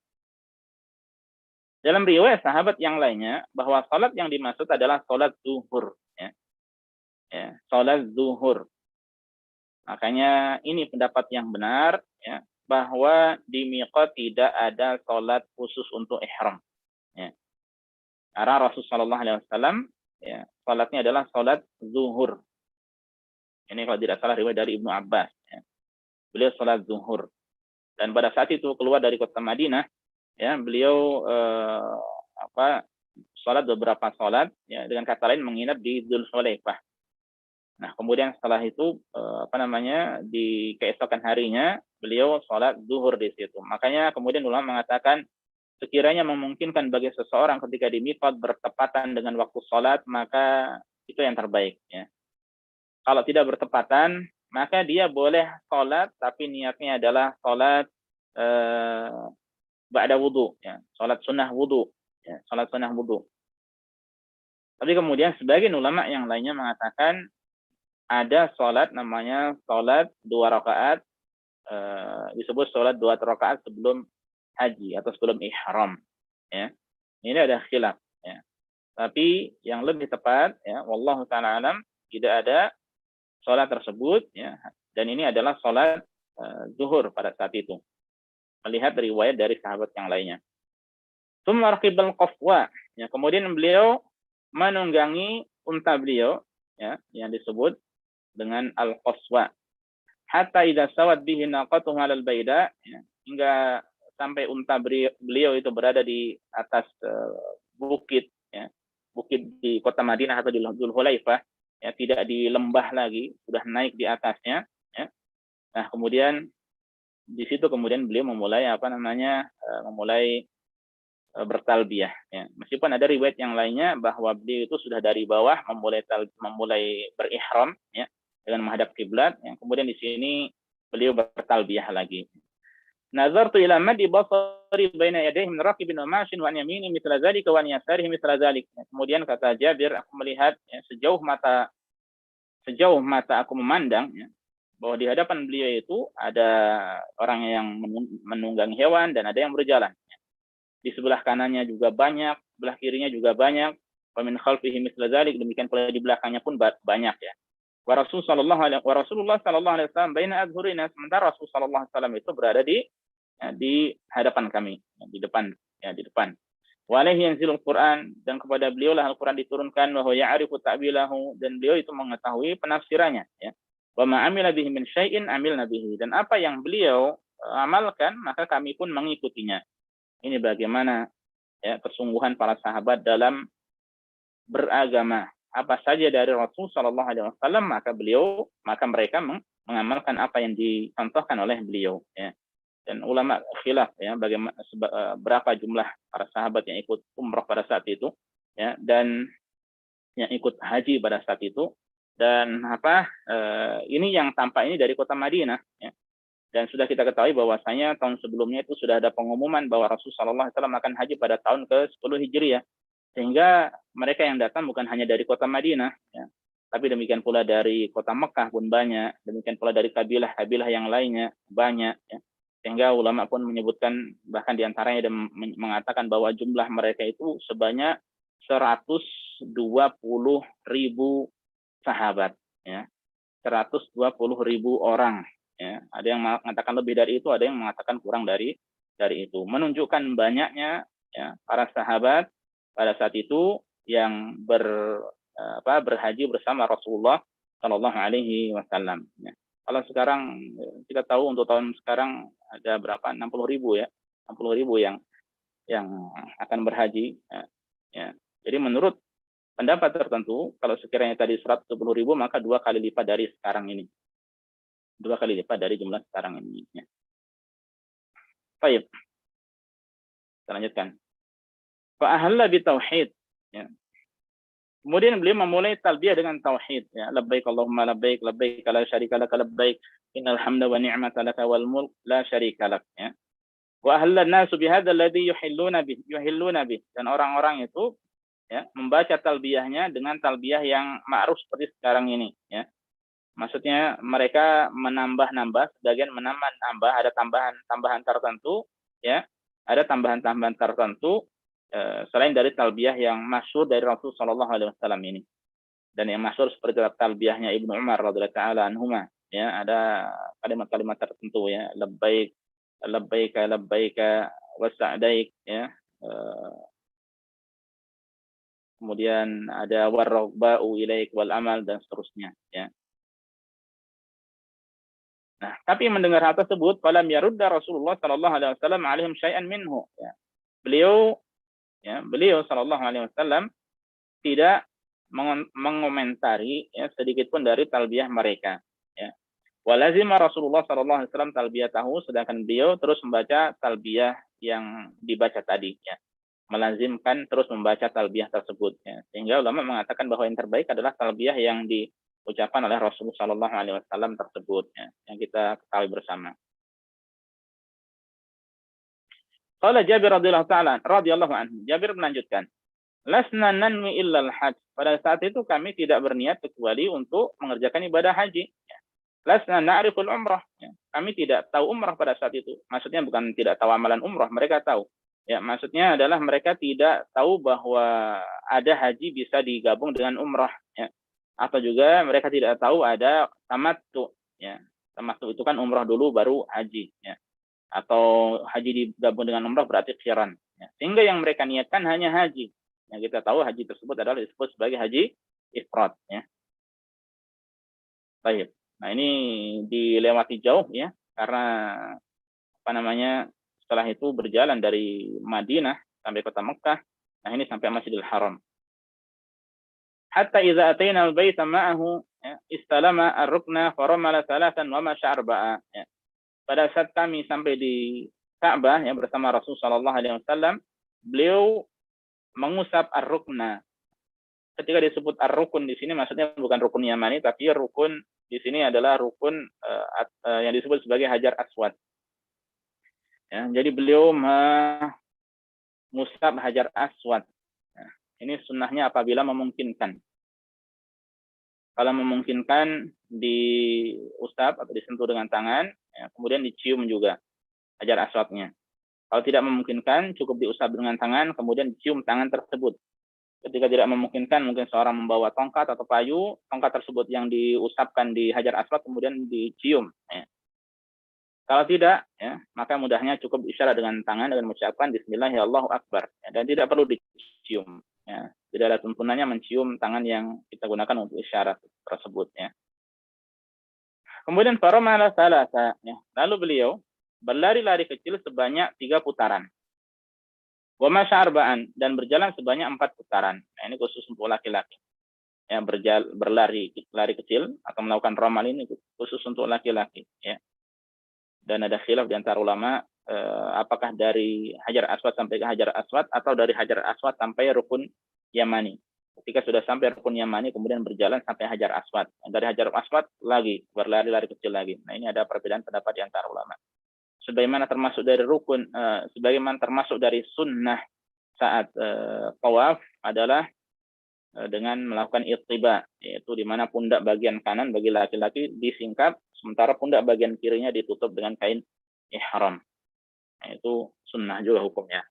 Dalam riwayat sahabat yang lainnya bahwa salat yang dimaksud adalah salat zuhur ya. Ya, salat zuhur. Makanya ini pendapat yang benar ya, bahwa di miqat tidak ada salat khusus untuk ihram. Ya. Karena Rasulullah SAW ya, salatnya adalah salat zuhur. Ini kalau tidak salah riwayat dari Ibnu Abbas. Ya. Beliau salat zuhur. Dan pada saat itu keluar dari kota Madinah, ya, beliau salat beberapa salat, ya, dengan kata lain menginap di Dzulhulaifah. Nah, kemudian setelah itu di keesokan harinya beliau sholat zuhur di situ. Makanya kemudian ulama mengatakan sekiranya memungkinkan bagi seseorang ketika di miqat bertepatan dengan waktu sholat, maka itu yang terbaik ya. Kalau tidak bertepatan, maka dia boleh sholat tapi niatnya adalah sholat ba'da wudu ya, sholat sunnah wudu ya, sholat sunnah wudu. Tapi kemudian sebagian ulama yang lainnya mengatakan ada sholat namanya sholat 2 rakaat, disebut sholat 2 rakaat sebelum haji atau sebelum ihram. Ya. Ini ada khilaf. Ya. Tapi yang lebih tepat, ya, wallahu taala alam, tidak ada sholat tersebut, ya, dan ini adalah sholat zuhur pada saat itu. Melihat riwayat dari sahabat yang lainnya. Tsumma raqibal qafwa, ya, kemudian beliau menunggangi unta beliau, ya, yang disebut dengan al-qaswa. Hatta idza sawat bihi naqatuhu 'alal baida, ya, hingga sampai unta beliau itu berada di atas bukit, ya, bukit di kota Madinah atau di Dzulhulaifah, ya, tidak di lembah lagi, sudah naik di atasnya, ya. Nah, kemudian di situ kemudian beliau memulai memulai bertalbiyah, ya. Meskipun ada riwayat yang lainnya bahwa beliau itu sudah dari bawah memulai berihram, ya, dengan menghadap kiblat, ya. Kemudian di sini beliau bertalbiyah lagi. Nazartu ila madhi basari baina yadayhi min raqibin wa mashin wa an yamini mithla dzalika wa an yasarihi mithla dzalik. Kemudian kata Jabir, aku melihat, ya, sejauh mata aku memandang, ya, bahwa di hadapan beliau itu ada orang yang menunggang hewan dan ada yang berjalan. Di sebelah kanannya juga banyak, sebelah kirinya juga banyak. Wa min khalfihi mithla dzalik, demikian pula di belakangnya pun banyak, ya. Wa Rasulullah sallallahu alaihi wasallam baina adhurina, sementara Rasulullah sallallahu alaihi wasallam itu berada di hadapan kami, di depan. Wa alaihi yanzilul Quran, dan kepada beliau lah Al-Quran diturunkan, wa huwa ya'rifu ta'bilahu, dan beliau itu mengetahui penafsirannya, ya. Wa ma amila bihi min syai'in amilna bihi, dan apa yang beliau amalkan maka kami pun mengikutinya. Ini bagaimana, ya, kesungguhan para sahabat dalam beragama. Apa saja dari Rasul Shallallahu Alaihi Wasallam maka mereka mengamalkan apa yang dicontohkan oleh beliau, ya. Dan ulama khilaf, ya, bagaimana berapa jumlah para sahabat yang ikut umrah pada saat itu, ya, dan yang ikut haji pada saat itu, dan ini yang tampak ini dari kota Madinah, ya. Dan sudah kita ketahui bahwasanya tahun sebelumnya itu sudah ada pengumuman bahwa Rasul Shallallahu Alaihi Wasallam akan haji pada tahun ke-10 Hijriah. Sehingga mereka yang datang bukan hanya dari kota Madinah, ya, tapi demikian pula dari kota Mekah pun banyak, demikian pula dari kabilah-kabilah yang lainnya banyak, ya. Sehingga ulama pun menyebutkan, bahkan diantaranya dan mengatakan bahwa jumlah mereka itu sebanyak 120.000 sahabat, ya. 120.000 orang, ya. Ada yang mengatakan lebih dari itu, ada yang mengatakan kurang dari itu. Menunjukkan banyaknya, ya, para sahabat pada saat itu yang berhaji bersama Rasulullah Shallallahu Alaihi Wasallam. Ya. Kalau sekarang kita tahu untuk tahun sekarang ada berapa, 60.000, ya, 60.000 yang akan berhaji. Ya. Jadi menurut pendapat tertentu, kalau sekiranya tadi 110.000 maka 2 kali lipat dari sekarang ini, 2 kali lipat dari jumlah sekarang ini. Ya. Baik, kita lanjutkan. Fa'ahalla bitauhid, ya. Kemudian beliau memulai talbiyah dengan tauhid, ya. Labbaik Allahumma labbaik, labbaik la syarika lak, labbaik innal hamda wa ni'mata laka wal mulk la syarika lak, ya. Wa ahalla an-nasu bihadzal ladzi yuhilluna bih, dan orang-orang itu, ya, membaca talbiyahnya dengan talbiyah yang ma'ruf seperti sekarang ini, ya. Maksudnya mereka menambah-nambah, sebagian menambah, ada tambahan tertentu, ya. Ada tambahan-tambahan tertentu selain dari talbiyah yang masyhur dari Rasul Shallallahu Alaihi Wasallam ini, dan yang masyhur seperti talbiyahnya Ibnu Umar radhiyallahu taala anhuma, ya, ada kalimat-kalimat tertentu, ya, labbaik labbaika labbaika wa sa'daik, ya. Kemudian ada warraghba'u ilaik wal amal, dan seterusnya, ya. Nah, tapi mendengar hal tersebut, falam yarudda Rasulullah Shallallahu Alaihi Wasallam alaihim syai'an minhu, ya. Beliau Shallallahu Alaihi Wasallam tidak mengomentari, ya, sedikit pun dari talbiyah mereka, ya. Walazima Rasulullah Shallallahu Alaihi Wasallam talbiyatahu, sedangkan beliau terus membaca talbiyah yang dibaca tadi, ya. Melazimkan terus membaca talbiyah tersebut, ya. Sehingga ulama mengatakan bahwa yang terbaik adalah talbiyah yang diucapkan oleh Rasulullah Shallallahu Alaihi Wasallam tersebut, ya, yang kita ketahui bersama. Qala Jabir radhiyallahu anhu, Jabir melanjutkan, lasna nanwi illal hajj, pada saat itu kami tidak berniat kecuali untuk mengerjakan ibadah haji, ya. Lasna na'riful umrah, ya. Kami tidak tahu umrah pada saat itu. Maksudnya bukan tidak tahu amalan umrah, mereka tahu. Ya, maksudnya adalah mereka tidak tahu bahwa ada haji bisa digabung dengan umrah, ya. Atau juga mereka tidak tahu ada tamattu, ya. Tamattu itu kan umrah dulu baru haji, ya. Atau haji digabung dengan umrah berarti qiran, ya. Sehingga yang mereka niatkan hanya haji. Yang kita tahu haji tersebut adalah disebut sebagai haji ifrad, ya. Baik. Nah, ini dilewati jauh, ya, karena apa namanya, setelah itu berjalan dari Madinah sampai kota Mekah. Nah, ini sampai Masjidil Haram. Hatta idza ataina al-baita ma'ahu, ya, istalama ar-rukna faramala thalathan wa masya arba'a, ya. Pada saat kami sampai di Ka'bah, ya, bersama Rasul sallallahu alaihi wasallam, beliau mengusap ar-rukna. Ketika disebut ar-rukun di sini maksudnya bukan rukun Yamani, tapi rukun di sini adalah rukun yang disebut sebagai Hajar Aswad. Ya, jadi beliau mengusap Hajar Aswad. Nah, ini sunnahnya apabila memungkinkan. Kalau memungkinkan diusap atau disentuh dengan tangan, ya, kemudian dicium juga Hajar Aswadnya. Kalau tidak memungkinkan, cukup diusap dengan tangan, kemudian dicium tangan tersebut. Ketika tidak memungkinkan, mungkin seorang membawa tongkat atau payu, tongkat tersebut yang diusapkan di Hajar Aswad kemudian dicium. Ya. Kalau tidak, ya, maka mudahnya cukup isyarat dengan tangan dengan mengucapkan Bismillah ya Allahu Akbar, ya, dan tidak perlu dicium. Ya. Tidak ada tuntunannya mencium tangan yang kita gunakan untuk isyarat tersebut. Ya. Kemudian faramala salasa, ya. Lalu beliau berlari-lari kecil sebanyak 3 putaran. Wa masya arba'an, dan berjalan sebanyak 4 putaran. Nah, ini khusus untuk laki-laki. Ya, berlari kecil atau melakukan ramal ini khusus untuk laki-laki. Ya. Dan ada khilaf di antara ulama apakah dari Hajar Aswad sampai ke Hajar Aswad atau dari Hajar Aswad sampai rukun Yamani. Ketika sudah sampai rukun Yamani kemudian berjalan sampai Hajar Aswad. Dari Hajar Aswad lagi berlari-lari kecil lagi. Nah, ini ada perbedaan pendapat di antara ulama. Sebagaimana termasuk dari rukun, sebagaimana termasuk dari sunnah saat tawaf adalah dengan melakukan ittiba, yaitu di mana pundak bagian kanan bagi laki-laki disingkap, sementara pundak bagian kirinya ditutup dengan kain ihram. Nah, itu sunnah juga hukumnya.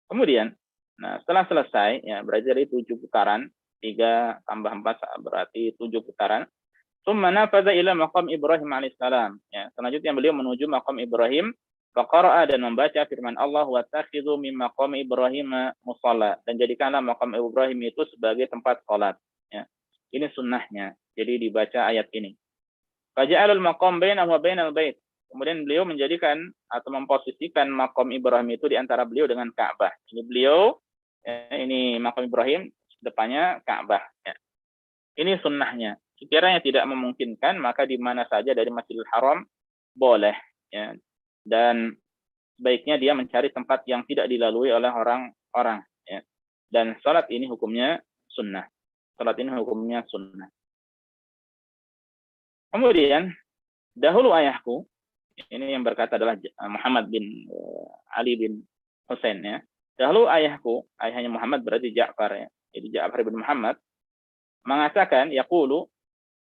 Kemudian, nah setelah selesai, ya berarti dari 7 putaran, 3 tambah 4 berarti 7 putaran. Tsumma nafadha ila maqam Ibrahim alaihissalam. Ya, selanjutnya beliau menuju maqam Ibrahim. Faqara'a, dan membaca firman Allah, wattakhidhu min maqam Ibrahim musalla, dan jadikanlah maqam Ibrahim itu sebagai tempat salat. Ya. Ini sunnahnya. Jadi dibaca ayat ini. Faja'alul maqam bainahu wa bainal bait. Kemudian beliau menjadikan atau memposisikan maqam Ibrahim itu di antara beliau dengan Ka'bah. Ini beliau, ya, ini maqam Ibrahim, depannya Ka'bah. Ya. Ini sunnahnya. Sekiranya tidak memungkinkan, maka di mana saja dari Masjidil Haram boleh. Ya. Dan sebaiknya dia mencari tempat yang tidak dilalui oleh orang-orang. Ya. Dan sholat ini hukumnya sunnah. Sholat ini hukumnya sunnah. Kemudian, dahulu ayahku, ini yang berkata adalah Muhammad bin Ali bin Husain. Ya. Dahulu ayahku, ayahnya Muhammad berarti Ja'far. Ya. Jadi Ja'far bin Muhammad mengatakan, yaqulu,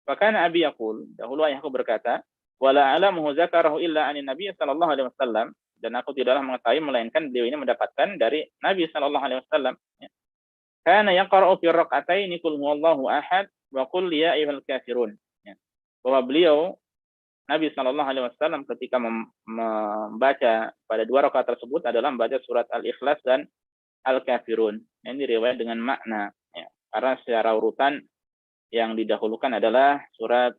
fakana abi yaqul, dahulu ayahku berkata, wala alamuhu zakarahu illa anin Nabi sallallahu alaihi wasallam, dan aku tidaklah mengetahui melainkan beliau ini mendapatkan dari Nabi sallallahu alaihi wasallam. Kana yaqra'u fi rak'ataini qul huwallahu ahad wa qul ya ayyuhal kafirun. Bahwa beliau Nabi sallallahu alaihi wasallam ketika membaca pada 2 rakaat tersebut adalah membaca surat Al-Ikhlas dan Al-Kafirun. Ini riwayat dengan makna, ya. Karena secara urutan yang didahulukan adalah surat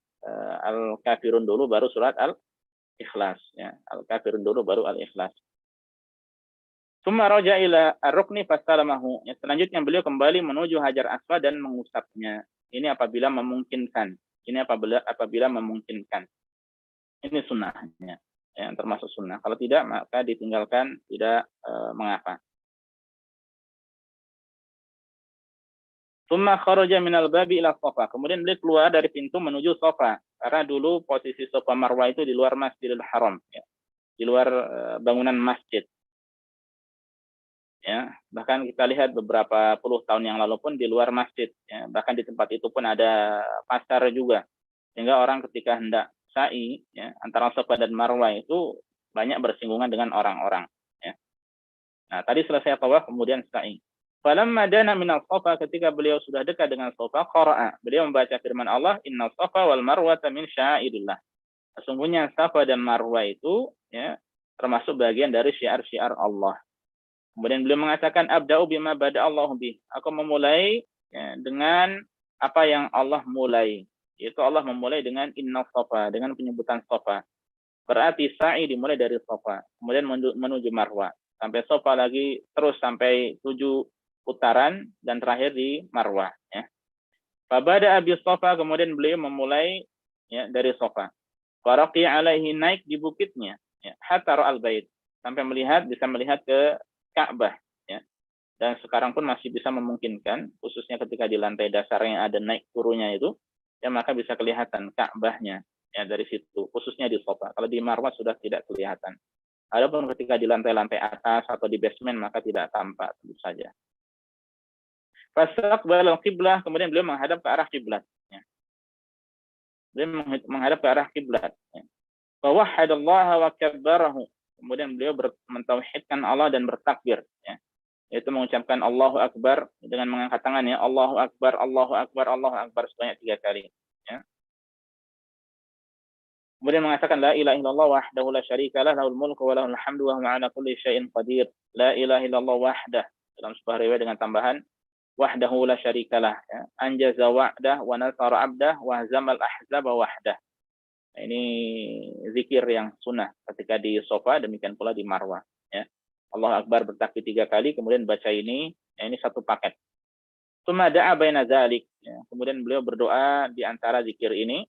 Al-Kafirun dulu baru surat Al-Ikhlas, ya. Al-Kafirun dulu baru Al-Ikhlas. Tsumma raja ila ar-rukni fastalamahu. Ya, selanjutnya beliau kembali menuju Hajar Aswad dan mengusapnya. Ini apabila memungkinkan. Ini apabila memungkinkan. Ini sunnahnya, yang termasuk sunnah. Kalau tidak maka ditinggalkan, tidak mengapa. Tsumma kharaja minal babi ila Shafa. Kemudian beliau keluar dari pintu menuju Shafa. Karena dulu posisi Shafa Marwah itu di luar Masjidil Haram, ya. Di luar bangunan masjid. Ya, bahkan kita lihat beberapa puluh tahun yang lalu pun di luar masjid, ya. Bahkan di tempat itu pun ada pasar juga. Sehingga orang ketika hendak sa'i, ya, antara Shafa dan Marwah itu banyak bersinggungan dengan orang-orang. Ya. Nah, tadi selesai tawaf, kemudian sa'i. Falamma dana minal Safa, ketika beliau sudah dekat dengan Safa, qara'a. Beliau membaca firman Allah, Inna Safa wal Marwata min sya'airillah. Sesungguhnya Safa dan Marwah itu ya termasuk bagian dari syiar-syiar Allah. Kemudian beliau mengatakan, Abda'u bima bada'allahu bih. Aku memulai ya, dengan apa yang Allah mulai. Yaitu Allah memulai dengan Inna Safa, dengan penyebutan Safa. Berarti sa'i dimulai dari Safa, kemudian menuju Marwah. Sampai Safa lagi, terus sampai 7 putaran, dan terakhir di Marwah. Ya. Fabada abis Safa, kemudian beliau memulai ya, dari Safa. Faraqi alaihi, naik di bukitnya. Ya. Hatta ra'al bait, sampai bisa melihat ke Ka'bah. Ya. Dan sekarang pun masih bisa memungkinkan, khususnya ketika di lantai dasarnya ada naik turunnya itu, ya maka bisa kelihatan Ka'bahnya. Ya, dari situ, khususnya di Safa. Kalau di Marwah sudah tidak kelihatan. Adapun ketika di lantai-lantai atas atau di basement, maka tidak tampak, tentu saja. Fastaqbal al-qiblah, kemudian beliau menghadap ke arah kiblat. Ya. Beliau menghadap ke arah kiblat. Ya. Fawahhadallaha wa kabbarahu. Kemudian beliau mentauhidkan Allah dan bertakbir. Ya. Yaitu mengucapkan Allahu Akbar dengan mengangkat tangannya. Allahu Akbar, Allahu Akbar, Allahu Akbar sebanyak 3 kali. Ya. Kemudian mengatakan la ilaha illallah wahdahu la syarika lah, lahul mulku wa lahul hamdu wa huwa ala kulli syai'in qadir. La ilaha illallah wahdah. Dalam sebuah riwayat dengan tambahan wahdahu la syarikalah, ya. Anjaza wa'dah wa nasara 'abdah wa hazamal ahzaba wahdah. Nah, ini zikir yang sunnah ketika di Safa, demikian pula di Marwah, ya. Allah Akbar bertakbir 3 kali, kemudian baca ini, ya, ini satu paket. Tsumma da'a baina dzalik, ya. Kemudian beliau berdoa di antara zikir ini.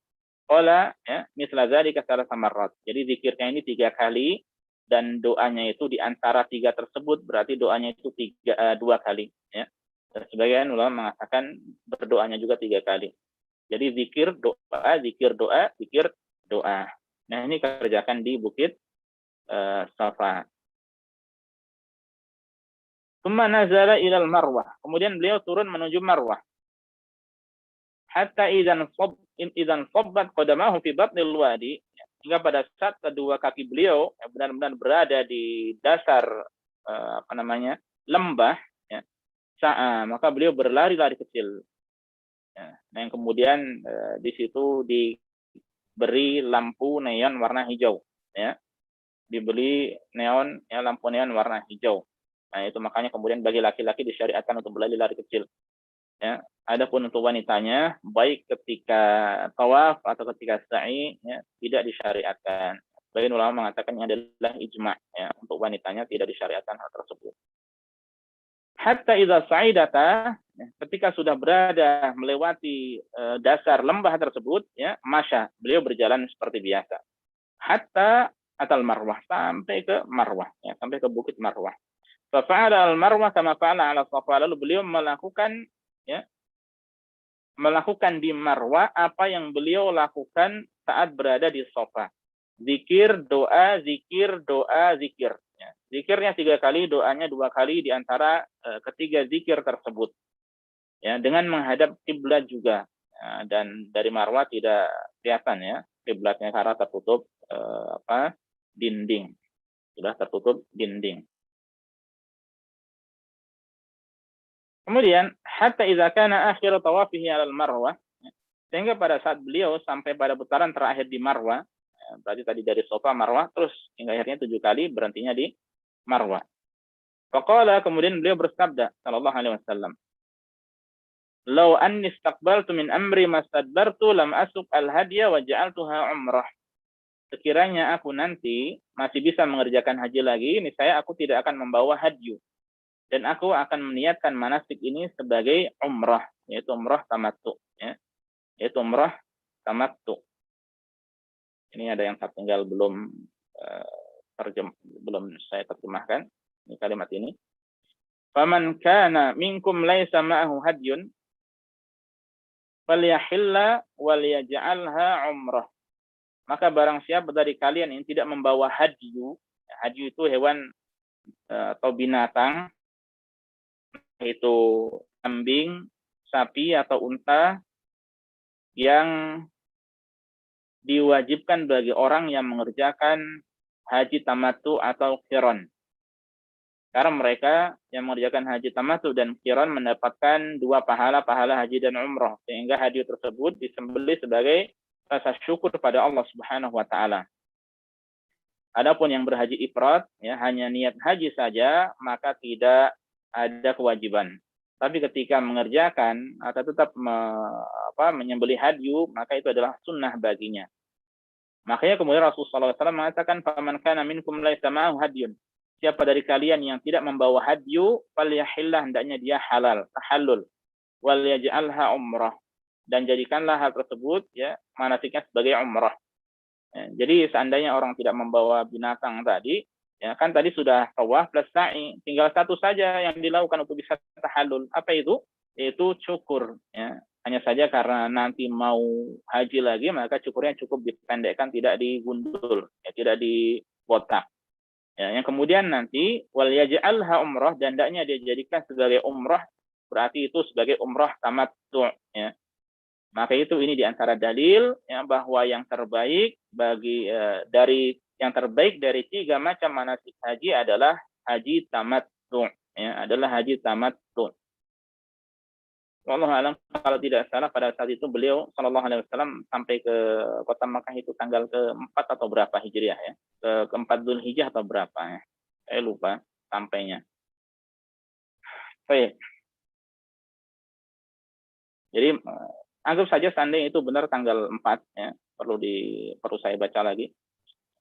Qala ya, misla dzalika salasa marrat. Jadi zikirnya ini 3 kali dan doanya itu di antara 3 tersebut berarti doanya itu 2 kali, ya. Dan sebagian ulama mengatakan berdoanya juga 3 kali. Jadi zikir doa, zikir doa, zikir doa. Nah, ini kerjakan di bukit Safa. Tsumma nazala ilal Marwah. Kemudian beliau turun menuju Marwah. Hatta idzan sabbat qadamahu fi batnil wadi, hingga pada saat kedua kaki beliau benar-benar berada di dasar lembah, ya, maka beliau berlari-lari kecil. Ya, nah yang kemudian di situ diberi lampu neon warna hijau, ya, dibeli neon, ya, lampu neon warna hijau. Nah itu makanya kemudian bagi laki-laki disyariatkan untuk berlari-lari kecil. Ya, adapun untuk wanitanya baik ketika tawaf atau ketika sa'i, ya, tidak disyariatkan. Sebagian ulama mengatakan ini adalah ijma', ya, untuk wanitanya tidak disyariatkan hal tersebut. Hatta idza sa'idata, ya, ketika sudah berada melewati dasar lembah tersebut, ya, masya, beliau berjalan seperti biasa. Hatta atal Marwah, sampai ke Marwah, ya, sampai ke bukit Marwah. Fa fa'ala al-Marwah kama fa'ala 'ala Safa, lalu beliau melakukan, ya, melakukan di Marwah apa yang beliau lakukan saat berada di Safa. Zikir, doa, zikir, doa, zikir. Ya. Zikirnya 3 kali, doanya 2 kali di antara ketiga zikir tersebut. Ya, dengan menghadap kiblat juga. Ya, dan dari Marwah tidak kelihatan, ya, kiblatnya karena tertutup dinding. Sudah tertutup dinding. Kemudian hatta idza kana akhir tawafihi 'alal Marwah, sehingga pada saat beliau sampai pada putaran terakhir di Marwah, berarti tadi dari Safa Marwah terus hingga akhirnya 7 kali berhentinya di Marwah. Faqala, kemudian beliau bersabda sallallahu alaihi wasallam, "Law anni istaqbaltu min amri mastadbartu lam asuk al-hadya wa ja'altuha umrah." Sekiranya aku nanti masih bisa mengerjakan haji lagi, niscaya aku tidak akan membawa hadyu. Dan aku akan meniatkan manasik ini sebagai umrah, yaitu umrah tamattu, ya. Yaitu umrah tamattu. Ini ada yang tertinggal belum saya terjemahkan ini kalimat ini. Faman kana minkum laisa ma'ahu hadyun falyahilla walyaj'alha umrah. Maka barang siapa dari kalian yang tidak membawa hadyu, hadyu itu hewan atau binatang, itu kambing, sapi atau unta yang diwajibkan bagi orang yang mengerjakan haji tamattu atau qiran. Karena mereka yang mengerjakan haji tamattu dan qiran mendapatkan 2 pahala haji dan umrah, sehingga haji tersebut disembelih sebagai rasa syukur kepada Allah Subhanahu wa taala. Adapun yang berhaji ifrad, ya, hanya niat haji saja, maka tidak ada kewajiban. Tapi ketika mengerjakan atau tetap menyembelih hadyu, maka itu adalah sunnah baginya. Makanya kemudian Rasulullah SAW mengatakan, "Faman kana minkum laisa ma'ahu hadyun." Siapa dari kalian yang tidak membawa hadyu, falyahillah, hendaknya dia tahallul, wal yaj'alha umrah, dan jadikanlah hal tersebut, ya, manasiknya sebagai umrah. Ya, jadi seandainya orang tidak membawa binatang tadi, ya kan tadi sudah tawaf plus sa'i, tinggal satu saja yang dilakukan untuk bisa tahallul. Apa itu? Itu cukur, ya. Hanya saja karena nanti mau haji lagi, maka cukurnya cukup dipendekkan, tidak digundul, ya, tidak dibotak. Ya, yang kemudian nanti wal yaj'alha umrah, dan hendaknya dia jadikan sebagai umrah, berarti itu sebagai umrah tamattu, ya. Maka itu ini diantara dalil, ya, bahwa yang terbaik dari 3 macam manasik haji adalah haji tamattu, ya, adalah haji tamattu. Wallahu a'lam, kalau tidak salah pada saat itu beliau sallallahu alaihi wasallam sampai ke kota Makkah itu tanggal ke-4 atau berapa Hijriah, ya. Ke-4 Dzulhijjah atau berapa, ya. Saya lupa sampainya. Baik. Jadi anggap saja seandainya itu benar tanggal 4, ya. Perlu saya baca lagi.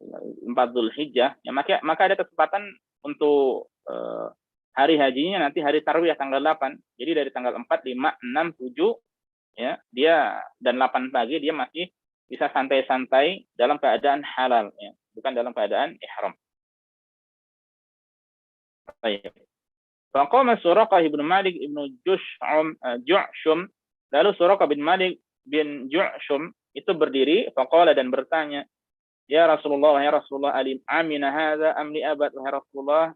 4 Dzulhijjah, ya, maka ada kesempatan untuk hari hajinya nanti hari tarwiyah tanggal 8. Jadi dari tanggal 4, 5, 6, 7, ya, dia dan 8 pagi dia masih bisa santai-santai dalam keadaan halal, ya, bukan dalam keadaan ihram. Baik. Faqama Suraqah bin Malik bin Ju'shum, lalu Suraqah bin Malik bin Ju'shum itu berdiri, faqala, dan bertanya, "Ya Rasulullah, alim amina hadza am li abad?" Wahai Rasulullah,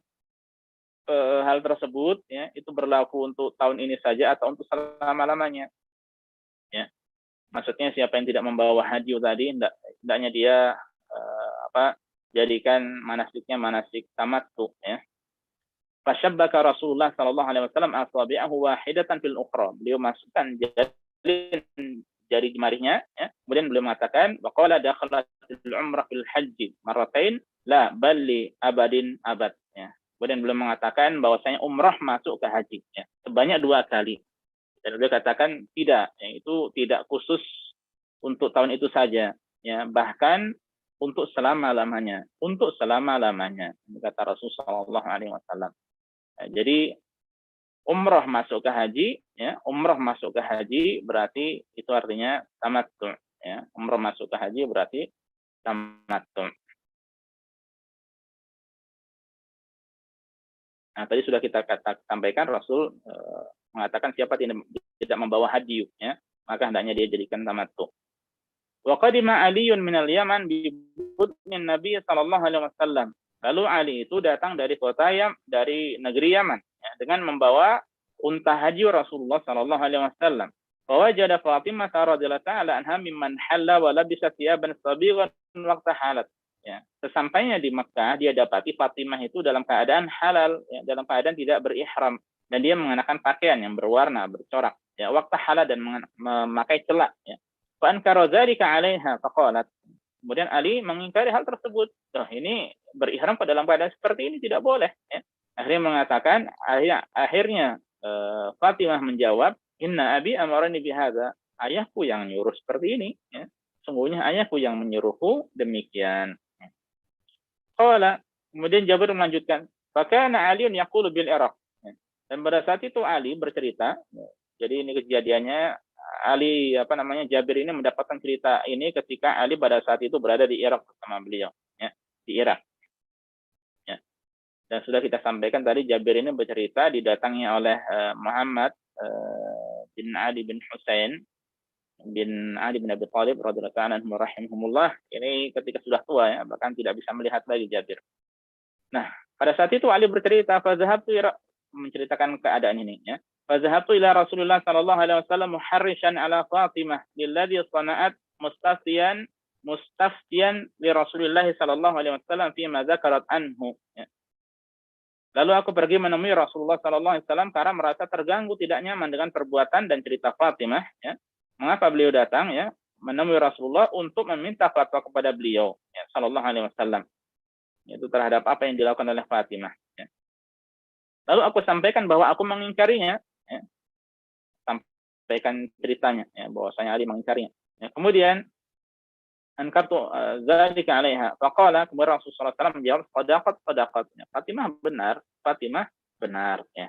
hal tersebut, ya, itu berlaku untuk tahun ini saja atau untuk selama-lamanya, ya. Maksudnya siapa yang tidak membawa hadyu tadi, hendaknya dia jadikan manasiknya manasik tamattu, ya. Fasyabbaka Rasulullah sallallahu alaihi wasallam asabi'ahu wahidatan fil ukhra. Beliau masukkan jari jemarinya, ya. Kemudian beliau mengatakan, wa qala dakhalatil umrah fil haji marratain la bal li abadin abad, ya. Kemudian beliau mengatakan bahwasanya umrah masuk ke haji, ya, sebanyak 2 kali. Dan beliau katakan tidak, ya, itu tidak khusus untuk tahun itu saja, ya, bahkan untuk selama-lamanya, kata Rasulullah sallallahu alaihi wasallam. Ya, jadi umrah masuk ke haji, ya, umrah masuk ke haji berarti itu artinya tamattu, ya. Umrah masuk ke haji berarti tamattu. Nah, tadi sudah kita sampaikan, Rasul mengatakan siapa tidak membawa hadyu, ya, maka hendaknya dia jadikan tamattu. Wa qadima Aliun minal Yaman bi budnin Nabi sallallahu alaihi wasallam. Lalu Ali itu datang dari dari negeri Yaman, ya, dengan membawa unta haji Rasulullah sallallahu alaihi wasallam. Wa wajada Fatimah radhiyallahu ta'ala anha mimman halla wa labisa thiyaban sabighan waqta halat. Ya, sesampainya di Makkah dia dapati Fatimah itu dalam keadaan halal, ya, dalam keadaan tidak berihram, dan dia mengenakan pakaian yang berwarna bercorak, ya, waktu halal, dan memakai celak, ya. Fa ankara dzalika 'alaiha faqalat. Kemudian Ali mengingkari hal tersebut. Ini berihram pada dalam keadaan seperti ini tidak boleh, ya. Akhirnya mengatakan, akhirnya Fatimah menjawab, "Inna abi amarani bihadza." Ayahku yang nyuruh seperti ini, ya. Sungguhnya ayahku yang menyuruhku demikian. Qala, kemudian Jabir melanjutkan, "Fakana Aliun yaqulu bil Iraq." Dan pada saat itu Ali bercerita, jadi ini kejadiannya Jabir ini mendapatkan cerita ini ketika Ali pada saat itu berada di Irak bersama beliau, ya, di Irak. Ya. Dan sudah kita sampaikan tadi, Jabir ini bercerita didatangi oleh Muhammad bin Ali bin Husain bin Ali bin Abi Thalib radhiyallahu ta'ala anhum rahimahumullah. Ini ketika sudah tua, ya, bahkan tidak bisa melihat lagi Jabir. Nah, pada saat itu Ali bercerita, "Fadhahabtu," menceritakan keadaan ini, ya. "Fadhahabtu ila Rasulullah sallallahu alaihi wasallam muharrishan ala Fatimah lilladhi sana'at mustasiyan mustaftiyan li Rasulillah sallallahu alaihi wasallam fi ma dzakarat anhu. Ya. Lalu aku pergi menemui Rasulullah sallallahu alaihi wasallam karena merasa terganggu, tidak nyaman dengan perbuatan dan cerita Fatimah. Ya. Mengapa beliau datang? Ya, menemui Rasulullah untuk meminta fatwa kepada beliau, ya, sallallahu alaihi wasallam. Itu terhadap apa yang dilakukan oleh Fatimah. Ya. Lalu aku sampaikan bahwa aku mengingkarinya. Ya. Sampaikan ceritanya, ya, bahwasanya Ali mengingkarinya. Ya. Kemudian ankartu dzalika 'alaiha. Faqala, kemudian Rasulullah SAW menjawab, "Shadaqat." Fatimah benar, ya.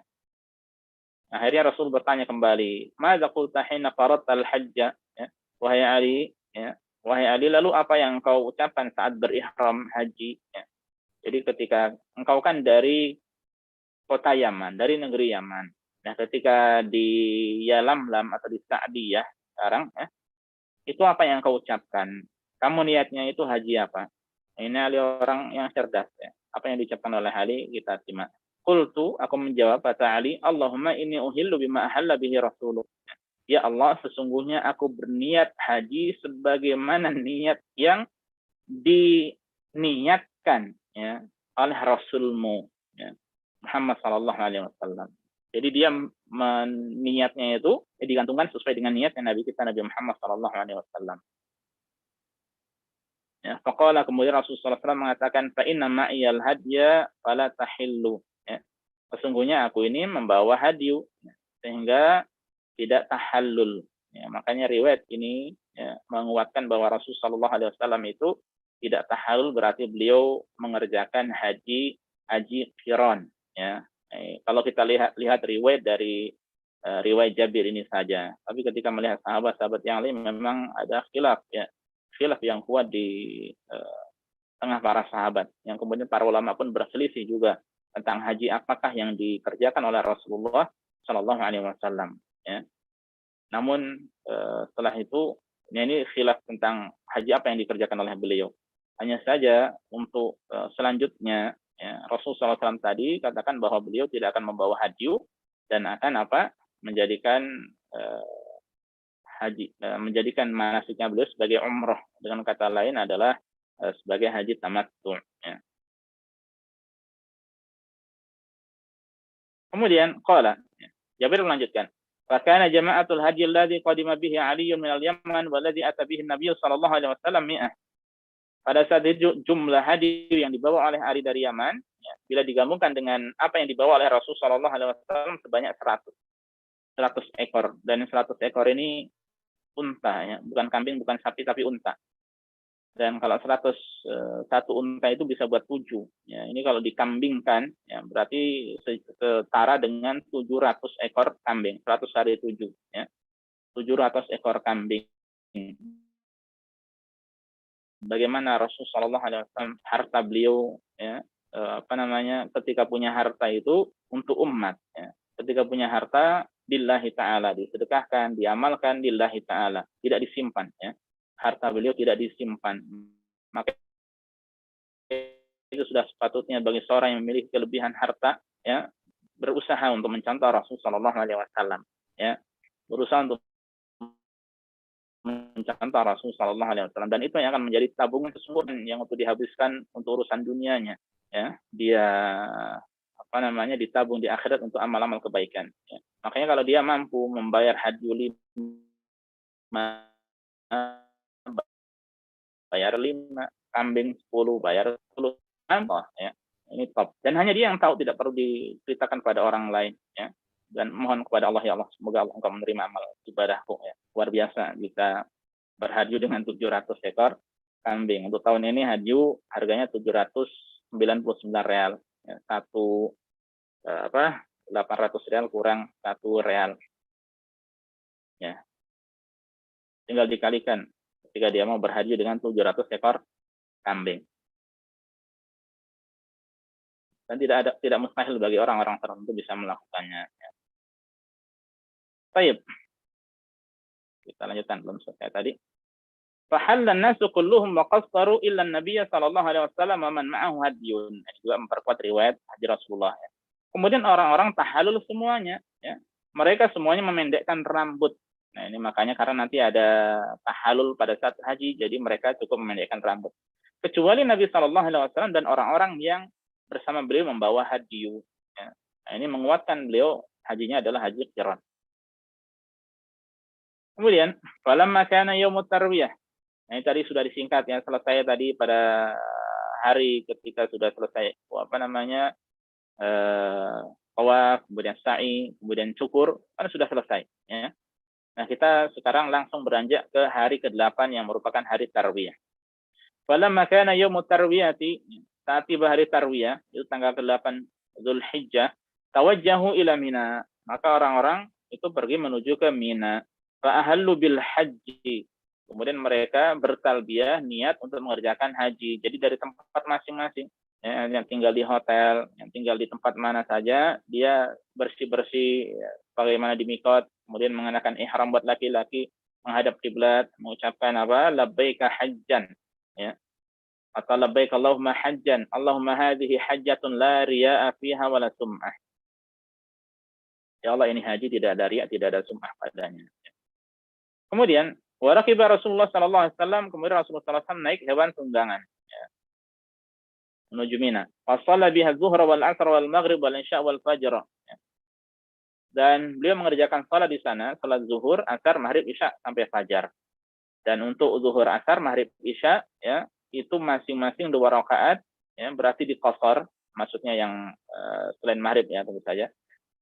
Akhirnya Rasul bertanya kembali, "Madza qulta hina faradta al-hajja?" Ya. Wahai Ali, ya. Wahai Ali, lalu apa yang engkau ucapkan saat berihram haji? Ya. Jadi ketika engkau kan dari kota Yaman, dari negeri Yaman. Nah, ketika di Yalamlam atau di Sa'diyah sekarang, ya, itu apa yang engkau ucapkan? Kamu niatnya itu haji apa? Ini Ali orang yang cerdas, ya. Apa yang diucapkan oleh Ali kita simak. Qultu, aku menjawab, kata Ali, Allahumma inni uhillu bima ahalla bihi Rasulullah. Ya Allah, sesungguhnya aku berniat haji sebagaimana niat yang diniatkan, ya, oleh Rasulmu, ya, Muhammad sallallahu alaihi wasallam. Jadi dia niatnya itu digantungkan sesuai dengan niat Nabi kita Nabi Muhammad sallallahu alaihi wasallam. Ya, faqala, kemudian Rasulullah SAW mengatakan, fa inna ma'iyal hadya fala tahillu. Ya, sesungguhnya aku ini membawa hadyu, ya, sehingga tidak tahallul. Ya, makanya riwayat ini, ya, menguatkan bahwa Rasulullah SAW itu tidak tahallul, berarti beliau mengerjakan haji qiran. Ya. Kalau kita lihat riwayat dari riwayat Jabir ini saja, tapi ketika melihat sahabat-sahabat yang lain memang ada khilaf, ya. Khilaf yang kuat di tengah para sahabat, yang kemudian para ulama pun berselisih juga tentang haji apakah yang dikerjakan oleh Rasulullah Shallallahu Alaihi Wasallam. Ya. Namun setelah itu, ini khilaf tentang haji apa yang dikerjakan oleh beliau. Hanya saja untuk selanjutnya, ya, Rasulullah SAW tadi katakan bahwa beliau tidak akan membawa hadyu dan akan menjadikan haji, menjadikan manasiknya beliau sebagai umroh, dengan kata lain adalah sebagai haji tamattu. Ya. Kemudian qala, ya, Jabir melanjutkan, fa kana jama'atul haji alladhi qadima bihi Ali min al-Yaman walladhi ata bihi an-nabiy sallallahu alaihi wasallam 100. Pada saat itu jumlah haji yang dibawa oleh Ali dari Yaman, ya, bila digabungkan dengan apa yang dibawa oleh Rasul sallallahu alaihi wasallam sebanyak 100 ekor, dan 100 ekor ini unta, ya, bukan kambing, bukan sapi, tapi unta. Dan kalau 101 unta itu bisa buat 7. Ya, ini kalau dikambingkan, ya, berarti setara dengan 700 ekor kambing. 100 kali 7. Ya. 700 ekor kambing. Bagaimana Rasulullah SAW harta beliau, ya, ketika punya harta itu untuk umat. Ya. Ketika punya harta, lillahi ta'ala, disedekahkan, diamalkan lillahi ta'ala, tidak disimpan, ya. Harta beliau tidak disimpan. Maka itu sudah sepatutnya bagi seorang yang memiliki kelebihan harta, ya, berusaha untuk mencontoh Rasulullah SAW, ya, berusaha untuk mencontoh Rasulullah SAW, dan itu yang akan menjadi tabungan sesungguhnya yang untuk dihabiskan untuk urusan dunianya, ya, dia ditabung di akhirat untuk amal-amal kebaikan. Ya. Makanya kalau dia mampu membayar hadyu 5, bayar 5, kambing 10, bayar 10, ya, ini top. Dan hanya dia yang tahu, tidak perlu diceritakan pada orang lain. Ya. Dan mohon kepada Allah, ya Allah, semoga Allah engkau menerima amal ibadahku. Ya. Luar biasa bisa berhadyu dengan 700 ekor kambing. Untuk tahun ini hadyu harganya 799 real. Ya, 800 real kurang 1 real. Ya. Tinggal dikalikan ketika dia mau berhadyu dengan 700 ekor kambing. Dan tidak mustahil bagi orang-orang tertentu bisa melakukannya. Ya. Baik. Kita lanjutkan, belum selesai tadi. Fahallan nasu kulluhum wa qassaru illa an-nabiy sallallahu alaihi wasallam wa man ma'ahu hadyun. Ini juga memperkuat riwayat haji Rasulullah. Ya. Kemudian orang-orang tahallul semuanya, ya. Mereka semuanya memendekkan rambut, Nah, ini makanya karena nanti ada tahalul pada saat haji, jadi mereka cukup memendekkan rambut. Kecuali Nabi Shallallahu Alaihi Wasallam dan orang-orang yang bersama beliau membawa hadyu. Ya. Nah, ini menguatkan beliau hajinya adalah haji qiran. Kemudian, falamma kana yaumut tarwiyah. Nah, ini tadi sudah disingkat ya, selesai tadi pada hari ketika sudah selesai tawaf, kemudian sa'i, kemudian cukur, kan sudah selesai ya. Nah, kita sekarang langsung beranjak ke hari ke-8 yang merupakan hari tarwiyah. Falamma kana yaumut tarwiyati, saat tiba hari tarwiyah, itu tanggal ke-8 Zulhijjah, tawajjahu ila Mina. Maka orang-orang itu pergi menuju ke Mina. Fa ahallu bil haji. Kemudian mereka bertalbiyah niat untuk mengerjakan haji. Jadi dari tempat masing-masing, ya, yang tinggal di hotel, yang tinggal di tempat mana saja, dia bersih-bersih ya, bagaimana di mikot, kemudian mengenakan ihram buat laki-laki, menghadap kiblat, mengucapkan apa? Labbaika hajjan, ya. Atau labbaik Allahumma hajjan, Allahumma hadhihi hajjatun la riya'a fiha wala sum'ah. Ya Allah, ini haji tidak ada riya, tidak ada sum'ah padanya. Kemudian waraqiba Rasulullah sallallahu alaihi wasallam, kemudian Rasulullah sallallahu alaihi wasallam naik hewan tunggangan ya, menuju Mina. Fa shalla biha zuhra wal 'asr wal maghrib wal isya wal fajr. Ya. Dan beliau mengerjakan salat di sana, salat zuhur, asar, maghrib, isya sampai fajar. Dan untuk zuhur, asar, maghrib, isya ya, itu masing-masing 2 rakaat ya, berarti diqashar, maksudnya yang selain maghrib ya tentu saja.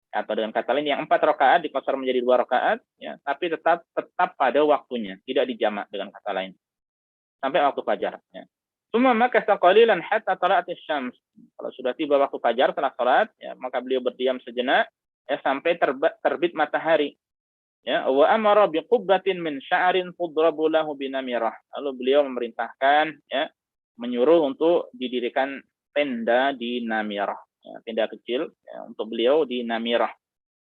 Atau dengan kata lain yang 4 rakaat diqashar menjadi 2 rakaat ya, tapi tetap pada waktunya, tidak dijamak dengan kata lain. Sampai waktu fajar ya. Summa makasa qalilan hatta tala'atis syams. Kalau sudah tiba waktu fajar setelah salat ya, maka beliau berdiam sejenak ya sampai terbit matahari. Ya, wa amara biqubbatin min sya'rin tudrabu lahu binamirah. Lalu beliau memerintahkan ya, menyuruh untuk didirikan tenda di Namirah. Ya, tenda kecil ya, untuk beliau di Namirah.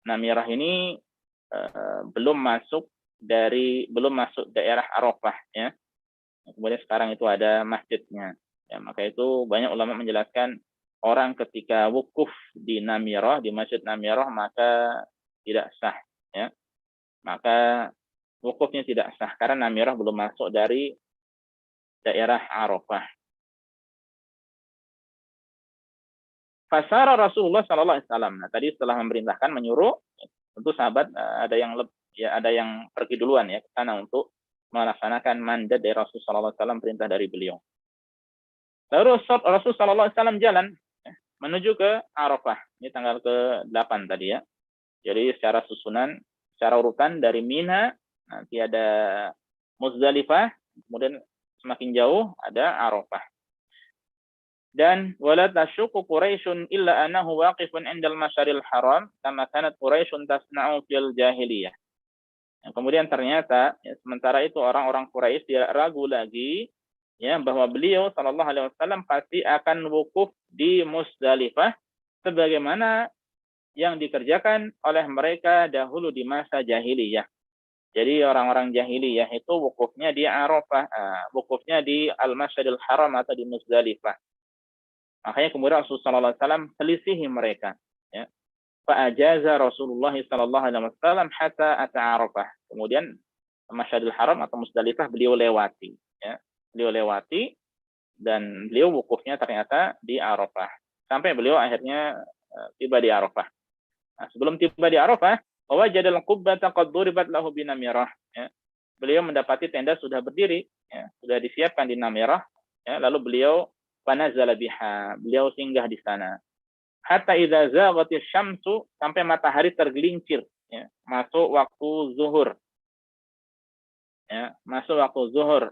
Namirah ini belum masuk daerah Arafah ya. Kemudian sekarang itu ada masjidnya. Ya, maka itu banyak ulama menjelaskan orang ketika wukuf di Namirah, di Masjid Namirah, maka tidak sah ya. Maka wukufnya tidak sah karena Namirah belum masuk dari daerah Arafah. Fasara Rasulullah sallallahu alaihi wasallam. Nah, tadi setelah memerintahkan menyuruh, tentu sahabat ada yang pergi duluan ya ke sana untuk melaksanakan mandat dari Rasul sallallahu alaihi wasallam, perintah dari beliau. Lalu Rasul sallallahu alaihi wasallam jalan menuju ke Arafah. Ini tanggal ke-8 tadi ya. Jadi secara susunan, secara urutan dari Mina, nanti ada Muzdalifah, kemudian semakin jauh ada Arafah. Dan wala tasyuqu Quraisyun illa annahu waqifun 'indal masyaril haram kama kanat Quraisyun tasna'u fil jahiliyah. Nah, kemudian ternyata ya, sementara itu orang-orang Quraisy tidak ragu lagi ya bahwa beliau sallallahu alaihi wasallam pasti akan wukuf di Muzdalifah sebagaimana yang dikerjakan oleh mereka dahulu di masa jahiliyah. Jadi orang-orang jahiliyah itu wukufnya di Arafah, wukufnya di Al-Masyaril Haram atau di Muzdalifah. Makanya kemudian Rasulullah sallallahu alaihi wasallam selisihi mereka ya. Fa'ajaza Rasulullah sallallahu alaihi wasallam hatta ata Arafah. Kemudian Masyaril Haram atau Muzdalifah beliau lewati ya. Beliau lewati dan beliau wukufnya ternyata di Arafah. Sampai beliau akhirnya tiba di Arafah. Nah, sebelum tiba di Arafah, wajadal qubbata qad duribat lahu binamirah ya. Beliau mendapati tenda sudah berdiri ya, sudah disiapkan di Namirah ya, lalu beliau fanazala biha, beliau singgah di sana. Hatta idza zaghatis syamsu, sampai matahari tergelincir ya, masuk waktu zuhur. Ya, masuk waktu zuhur.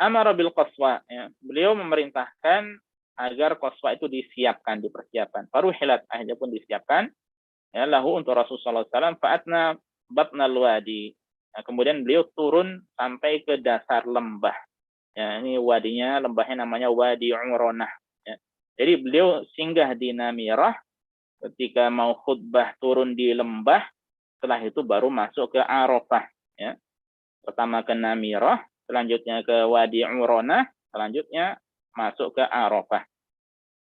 Amara bil qaswa ya, beliau memerintahkan agar qaswa itu disiapkan, dipersiapkan. Faruhilat, akhirnya pun disiapkan ya lahu untuk Rasulullah SAW. Fa'atna batnal wadi. Nah, kemudian beliau turun sampai ke dasar lembah. Ya, ini wadinya, lembahnya namanya Wadi Umronah. Ya. Jadi beliau singgah di Namirah, ketika mau khutbah turun di lembah, setelah itu baru masuk ke Arafah. Ya. Pertama ke Namirah, selanjutnya ke Wadi Umronah, selanjutnya masuk ke Arafah.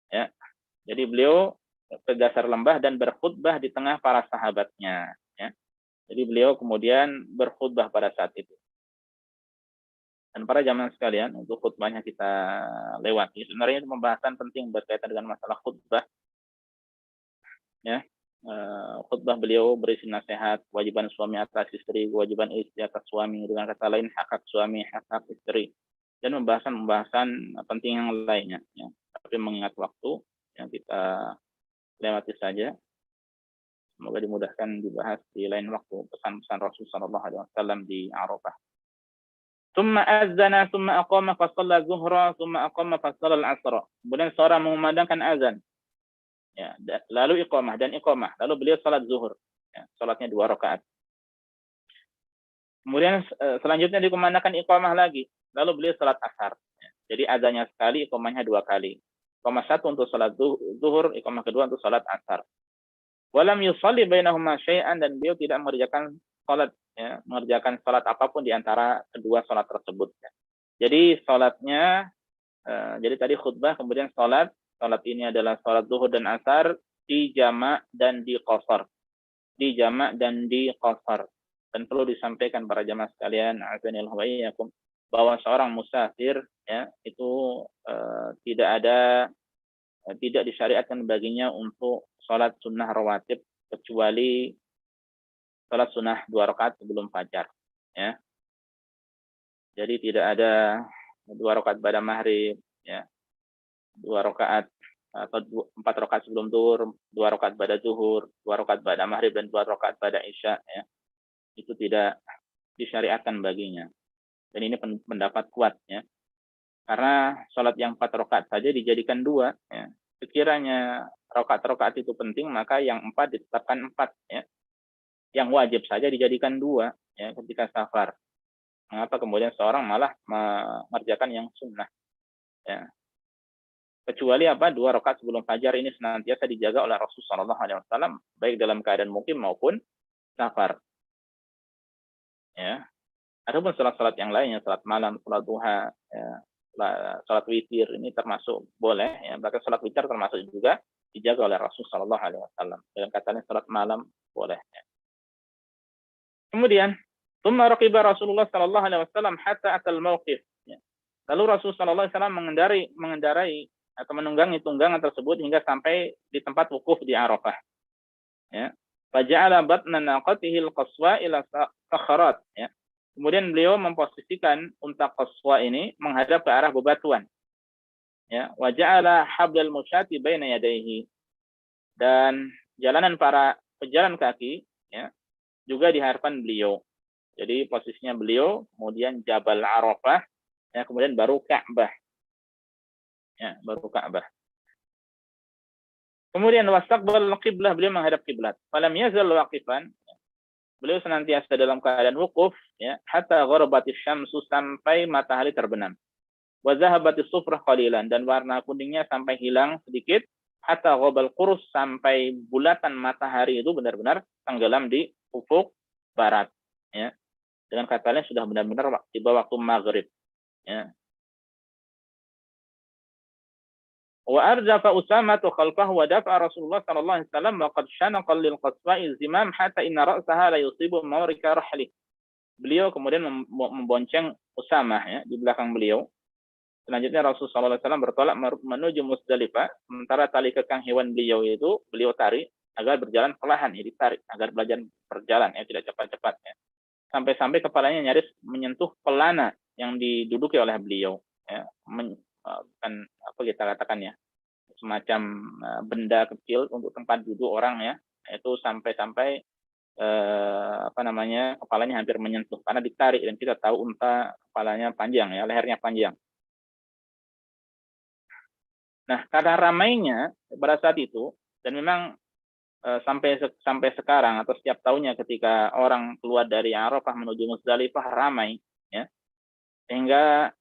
Ya. Jadi beliau ke dasar lembah dan berkhutbah di tengah para sahabatnya. Ya. Jadi beliau kemudian berkhutbah pada saat itu. Dan para jamaah sekalian, untuk khutbahnya kita lewati. Sebenarnya itu pembahasan penting berkaitan dengan masalah khutbah. Ya, khutbah beliau berisi nasihat, kewajiban suami atas istri, kewajiban istri atas suami, dengan kata lain hak suami, hak istri, dan pembahasan penting yang lainnya. Ya. Tapi mengingat waktu, yang kita lewati saja. Semoga dimudahkan dibahas di lain waktu pesan-pesan Rasulullah Shallallahu Alaihi Wasallam di Arafah. Thumma azana, thumma aqama fasalla zuhra, thumma aqama fasalla al-asra. Kemudian seorang mengumandangkan azan. Ya, lalu iqamah dan iqamah. Lalu beliau salat zuhur. Ya, salatnya 2 rakaat. Kemudian selanjutnya dikumandangkan iqamah lagi. Lalu beliau salat asar. Ya, jadi azannya sekali, iqamahnya 2 kali. Iqamah 1 untuk salat zuhur, iqamah kedua untuk salat asar. Walam yusalli bainahuma syai'an, dan beliau tidak mengerjakan salat, ya, mengerjakan salat apapun di antara kedua salat tersebut. Ya. Jadi salatnya, jadi tadi khutbah, kemudian salat ini adalah salat zuhur dan asar di jamak dan di qasar. Di jamak dan di qasar. Dan perlu disampaikan para jamaah sekalian, azanillahu wa iyyakum, bahwa seorang musafir, ya, itu tidak disyariatkan baginya untuk sholat sunnah rawatib kecuali sholat sunnah 2 rakaat sebelum fajar. Ya. Jadi tidak ada 2 rakaat pada maghrib, ya, 2 rakaat atau 4 rakaat sebelum zuhur, 2 rakaat pada zuhur, 2 rakaat pada maghrib, dan 2 rakaat pada isya. Ya. Itu tidak disyariatkan baginya. Dan ini pendapat kuat, ya. Karena sholat yang 4 rakaat saja dijadikan 2. Ya. Sekiranya rakaat-rakaat itu penting, maka yang 4 ditetapkan 4. Ya. Yang wajib saja dijadikan 2, ya, ketika safar. Mengapa kemudian seorang malah mengerjakan yang sunnah? Ya. Kecuali 2 rakaat sebelum fajar ini senantiasa dijaga oleh Rasulullah SAW, baik dalam keadaan mukim maupun safar. Ya. Adapun salat-salat yang lainnya, salat malam, salat duha, ya, salat witir, ini termasuk boleh, ya. Bahkan salat witir termasuk juga dijaga oleh Rasulullah SAW. Dalam katanya salat malam boleh. Ya. Kemudian, thumma raqiba Rasulullah sallallahu alaihi wasallam hatta atal mauqif. Ya. Lalu Rasulullah sallallahu alaihi wasallam mengendarai atau menunggangi tunggangan tersebut hingga sampai di tempat wukuf di Arafah. Ya. Faja'ala batna naqatihi al-qaswa ila sakharat. Ya. Kemudian beliau memposisikan unta qaswa ini menghadap ke arah bebatuan. Ya, wa ja'ala hablal musyati baina yadayhi. Dan jalanan para pejalan kaki, ya, juga di hadapan beliau. Jadi posisinya beliau, kemudian Jabal Arafah, ya, kemudian baru Ka'bah. Ya, baru Ka'bah. Kemudian wastaqbal qiblah, beliau menghadap kiblat. Falam yazal waqifan, beliau senantiasa dalam keadaan wukuf, ya, hatta gharabatis syamsu, sampai matahari terbenam. Wa zahabatis sufrah qalilan, dan warna kuningnya sampai hilang sedikit, hatta ghabal qurs, sampai bulatan matahari itu benar-benar tenggelam di ufuk barat, ya. Dengan kata lain sudah benar-benar tiba waktu maghrib, ya. Wa arjafa Usamah khalfahu wa dafa Rasulullah sallallahu alaihi wasallam wa qad shanaqa lil qaswa'i zimam hatta inna ra'saha la yusibu mawrika rahli. Beliau kemudian membonceng Usamah, ya, di belakang beliau. Selanjutnya Rasulullah sallallahu alaihi wasallam bertolak menuju Musdalifah, sementara tali kekang hewan beliau itu beliau tarik agar berjalan perlahan, ya, ditarik agar belajar berjalan, ya, tidak cepat-cepat, ya. Sampai-sampai kepalanya nyaris menyentuh pelana yang diduduki oleh beliau, ya. Bukan apa kita katakan, ya, semacam benda kecil untuk tempat duduk orang, ya, itu sampai-sampai kepalanya hampir menyentuh karena ditarik, dan kita tahu unta kepalanya panjang, ya, lehernya panjang. Nah, karena ramainya pada saat itu, dan memang sampai sekarang atau setiap tahunnya ketika orang keluar dari Arafah menuju Musdalifah ramai, ya, sehingga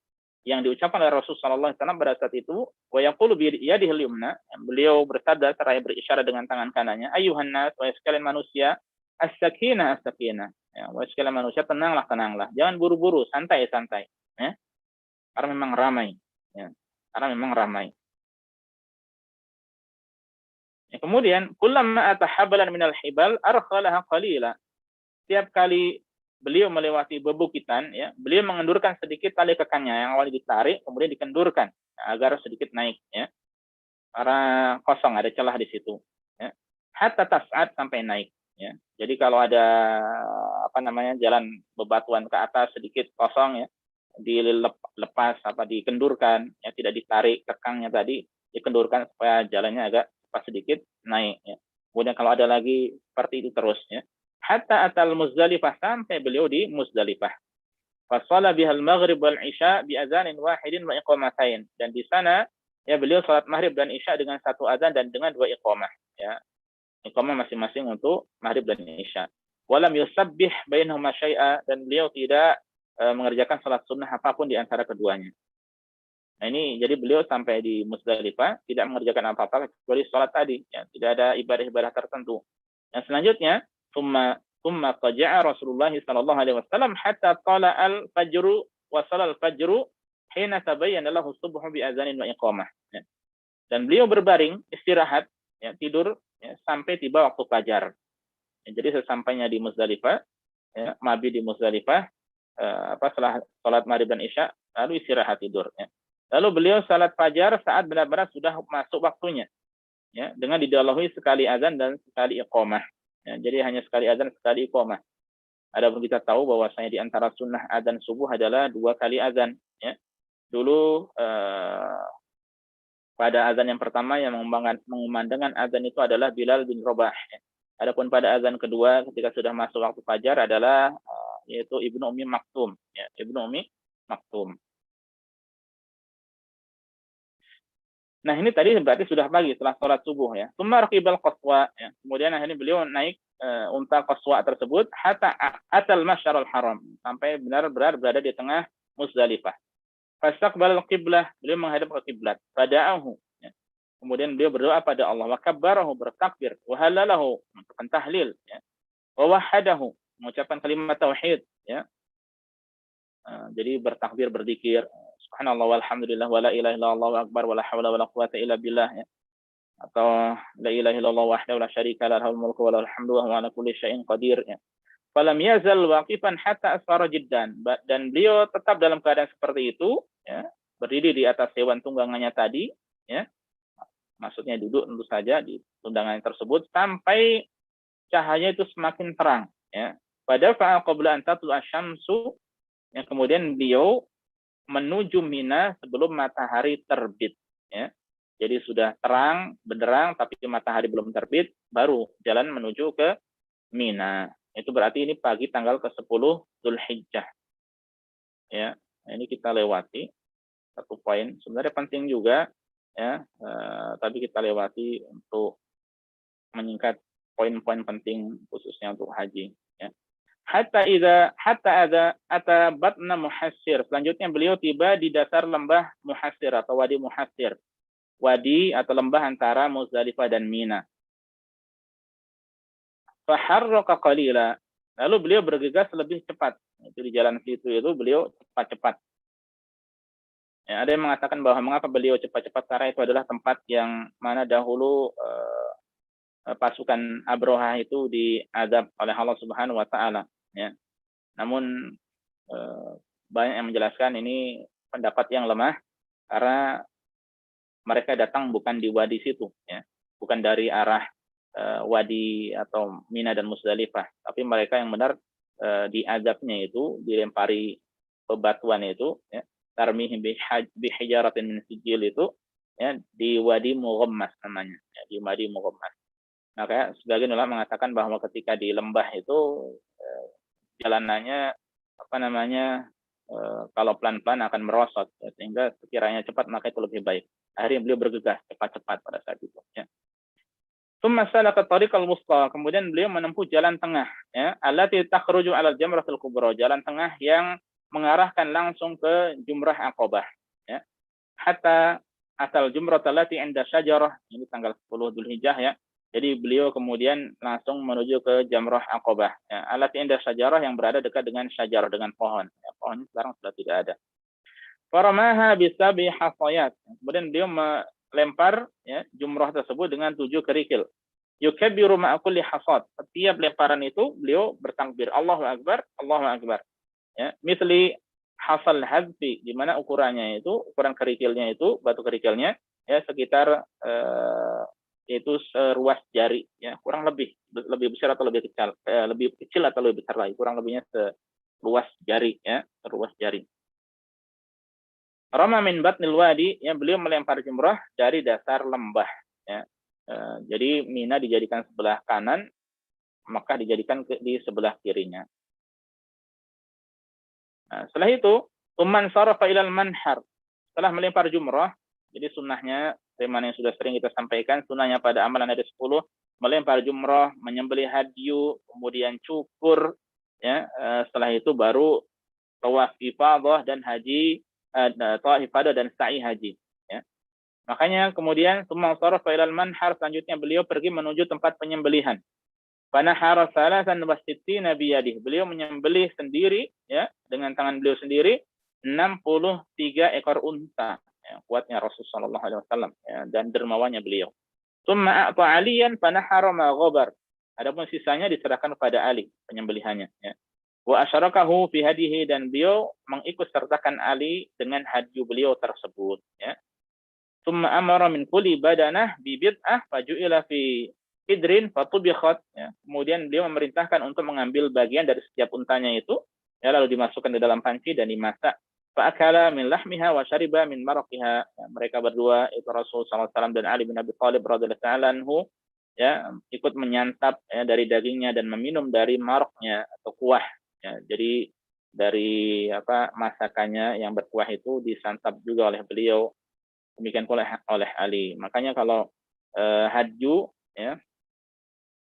yang diucapkan oleh Rasulullah SAW pada saat itu, wa yaqulu bi yadihi al-yumna, beliau bersabda seraya berisyarat dengan tangan kanannya, ayuhan nas, wahai sekalian manusia, as-sakinah, as-sakinah, ya, wahai sekalian manusia, tenanglah, tenanglah, jangan buru-buru, santai, santai, ya, karena memang ramai, ya, karena memang ramai. Ya, kemudian kullama atahabalan minal hibal arkhalaha qalila. setiap kali beliau melewati bebukitan, ya, beliau mengendurkan sedikit tali kekangnya yang awalnya ditarik, kemudian dikendurkan agar sedikit naik, ya, karena kosong ada celah di situ, ya. Hatta tas'ad sampai naik, ya. Jadi kalau ada jalan bebatuan ke atas sedikit kosong, ya, dilepas dikendurkan, ya, tidak ditarik kekangnya tadi, dikendurkan supaya jalannya agak cepat sedikit naik, ya. Kemudian kalau ada lagi seperti itu terus, ya. Hatta atal Muzdalifah, sampai beliau di Muzdalifah. Fasala bihal maghrib wal isya bi azanin wahidin wa iqamatain. Dan di sana, ya, beliau salat maghrib dan isya dengan satu azan dan dengan dua iqamah, ya. Iqamah masing-masing untuk maghrib dan isya. Walam yusabbih bainahuma syai'a, dan beliau tidak mengerjakan salat sunnah apapun di antara keduanya. Nah, ini jadi beliau sampai di Muzdalifah tidak mengerjakan apa-apa kecuali salat tadi, ya, tidak ada ibadah-ibadah tertentu. Yang selanjutnya, summa qaja'a Rasulullah sallallahu alaihi wasallam hatta tala al-fajru wa salal fajru hina tabayyana lahu subhu bi azanin wa iqamah. Ya. Dan beliau berbaring istirahat, ya, tidur, ya, sampai tiba waktu fajar. Ya, jadi sesampainya di Muzdalifah, ya, mabit di Muzdalifah, setelah salat maghrib dan isya, lalu istirahat tidur, ya. Lalu beliau salat fajar saat benar-benar sudah masuk waktunya, ya, dengan didahului sekali azan dan sekali iqamah. Ya, jadi hanya sekali azan, sekali iqamah. Adapun kita tahu bahwasanya di antara sunnah azan subuh adalah 2 kali azan, ya. Dulu pada azan yang pertama yang mengumandangkan azan itu adalah Bilal bin Rabah, ya. Adapun pada azan kedua ketika sudah masuk waktu fajar adalah yaitu Ibnu Ummi Maktum, ya, Ibnu Ummi Maktum. Nah, ini tadi berarti sudah pagi setelah sholat subuh, ya. Tsumma raqibal qaswa, ya. Kemudian akhirnya beliau naik unta qaswa tersebut hatta atal masyarul haram, sampai benar-benar berada di tengah Muzdalifah. Fastaqbalal qiblah, beliau menghadap ke kiblat. Fada'ahu, ya. Kemudian beliau berdoa pada Allah, wa kabbarahu, bertakbir, wa halalahu, mengucapkan tahlil, ya. Wa wahadahu, mengucapkan kalimat tauhid, ya. Jadi bertakbir, berzikir, subhanallah walhamdulillah wala ilaha illallah wallahu akbar wala haula wala quwata illa billah, ya. Atau la ilaha illallah wahdahu la syarika lah, lahul mulku wa lahul hamdu wa huwa ala kulli syai'in qadir, ya. Falam yazal waqifan hatta asfara jiddan, dan beliau tetap dalam keadaan seperti itu, ya, berdiri di atas hewan tunggangannya tadi, ya. Maksudnya duduk tentu saja di tunggangan tersebut sampai cahaya itu semakin terang, ya. Pada fa'a qabla an tatlu asy-syamsu, yang kemudian beliau menuju Mina sebelum matahari terbit, ya. Jadi sudah terang benderang tapi matahari belum terbit, baru jalan menuju ke Mina. Itu berarti ini pagi tanggal ke-10 Dzulhijjah, ya. Nah, ini kita lewati satu poin sebenarnya penting juga, ya, tapi kita lewati untuk menyingkat poin-poin penting khususnya untuk haji, ya. Hatta ada batna Muhassir. Selanjutnya beliau tiba di dasar lembah Muhassir atau Wadi Muhassir. Wadi atau lembah antara Muzdalifah dan Mina. Faharraka qalila. Lalu beliau bergegas lebih cepat. Itu di jalan situ itu beliau cepat-cepat. Ya, ada yang mengatakan bahwa mengapa beliau cepat-cepat, karena itu adalah tempat yang mana dahulu pasukan Abrohah itu diazab oleh Allah Subhanahu wa taala, ya. Namun banyak yang menjelaskan ini pendapat yang lemah karena mereka datang bukan di wadi situ, ya. Bukan dari arah wadi atau Mina dan Muzdalifah, tapi mereka yang benar diazabnya itu, dilempari bebatuan itu, ya, tarmihim bihijaratin min sijil itu, ya, di Wadi Mughammas namanya, ya, di Wadi Mughammas. Maka sebagian ulama mengatakan bahwa ketika di lembah itu jalanannya kalau pelan-pelan akan merosot, ya, sehingga sekiranya cepat maka itu lebih baik. Akhirnya beliau bergegas cepat-cepat pada saat itu, ya. Tsumma salaka tariqal wusta, kemudian beliau menempuh jalan tengah, ya, allati takhruju 'ala al-jamratil kubra, jalan tengah yang mengarahkan langsung ke Jumrah Aqabah, ya. Hatta asal Jumrah allati 'inda syajarah, ini tanggal 10 Dzulhijjah, ya. Jadi beliau kemudian langsung menuju ke Jamrah Aqabah, ya, allati 'inda syajarah, yang berada dekat dengan syajarah, dengan pohon. Ya, pohonnya sekarang sudah tidak ada. Faramaha bisabi hasayat, kemudian beliau melempar, ya, jumrah tersebut dengan 7 kerikil. yukabbiru ma'a kulli hasad. Setiap lemparan itu beliau bertakbir, Allahu Akbar, Allahu Akbar. Ya, misli hasal hadfi, di mana ukurannya itu, ukuran kerikilnya itu, batu kerikilnya ya sekitar itu seruas jari, ya kurang lebih besar atau lebih kecil, lebih kecil atau lebih besar lagi, kurang lebihnya seruas jari, ya seruas jari. Rama min batnil wadi, ya beliau melempar jumrah dari dasar lembah, ya. Jadi Mina dijadikan sebelah kanan, Makkah dijadikan di sebelah kirinya. Nah, setelah itu, umman sarafa ilal manhar. Setelah melempar jumrah, jadi sunnahnya, yang sudah sering kita sampaikan, sunnahnya pada amalan hari 10, melempar jumrah, menyembelih hadyu, kemudian cukur, ya. Setelah itu baru tawaf ifadah dan haji, tawaf ifadah dan sa'i haji. Ya. Makanya kemudian summa sarafa ilal manhar, selanjutnya beliau pergi menuju tempat penyembelihan. Fanahara salasan wa sittina biyadih. Beliau menyembelih sendiri, ya, dengan tangan beliau sendiri 63 ekor unta. Ya, kuatnya Rasulullah sallallahu alaihi wasallam, ya, dan dermawannya beliau. Summa a'ta Aliyan fanahara ma ghabar. Adapun sisanya diserahkan kepada Ali penyembelihannya, ya. Wa asyarakahu fi hadihi, dan beliau mengikut sertakan Ali dengan hadyu beliau tersebut, ya. Summa amara min kulli badanah bi bid'ah faju'ila fi idrin fatubikhat, ya. Kemudian beliau memerintahkan untuk mengambil bagian dari setiap untanya itu, ya, lalu dimasukkan ke dalam panci dan dimasak. Fa'akala min lahmiha wa syariba min maraqiha. Ya, mereka berdua, itu Rasul sallallahu alaihi wasallam dan Ali bin Abi Thalib radhiyallahu ta'ala anhu, ya, ikut menyantap, ya, dari dagingnya dan meminum dari maroknya atau kuah, ya. Jadi dari masakannya yang berkuah itu disantap juga oleh beliau, demikian pula oleh Ali. Makanya kalau hadju, ya,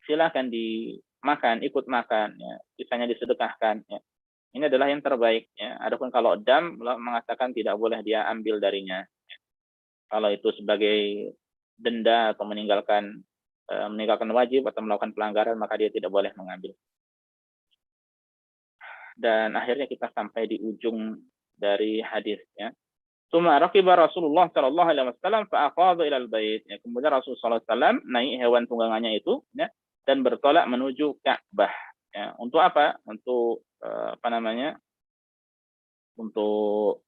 silakan dimakan, ikut makan, ya, sisanya disedekahkan, ya. Ini adalah yang terbaik, ya. Adapun kalau dam, mengatakan tidak boleh dia ambil darinya, ya. Kalau itu sebagai denda atau meninggalkan wajib atau melakukan pelanggaran, maka dia tidak boleh mengambil. Dan akhirnya kita sampai di ujung dari hadis, ya. Tsumma raqiba Rasulullah sallallahu alaihi wasallam fa afadha ila al-bait. Ya, kemudian Rasulullah sallallahu alaihi wasallam naik hewan tunggangannya itu, ya, dan bertolak menuju Ka'bah. Ya, untuk apa? Untuk Untuk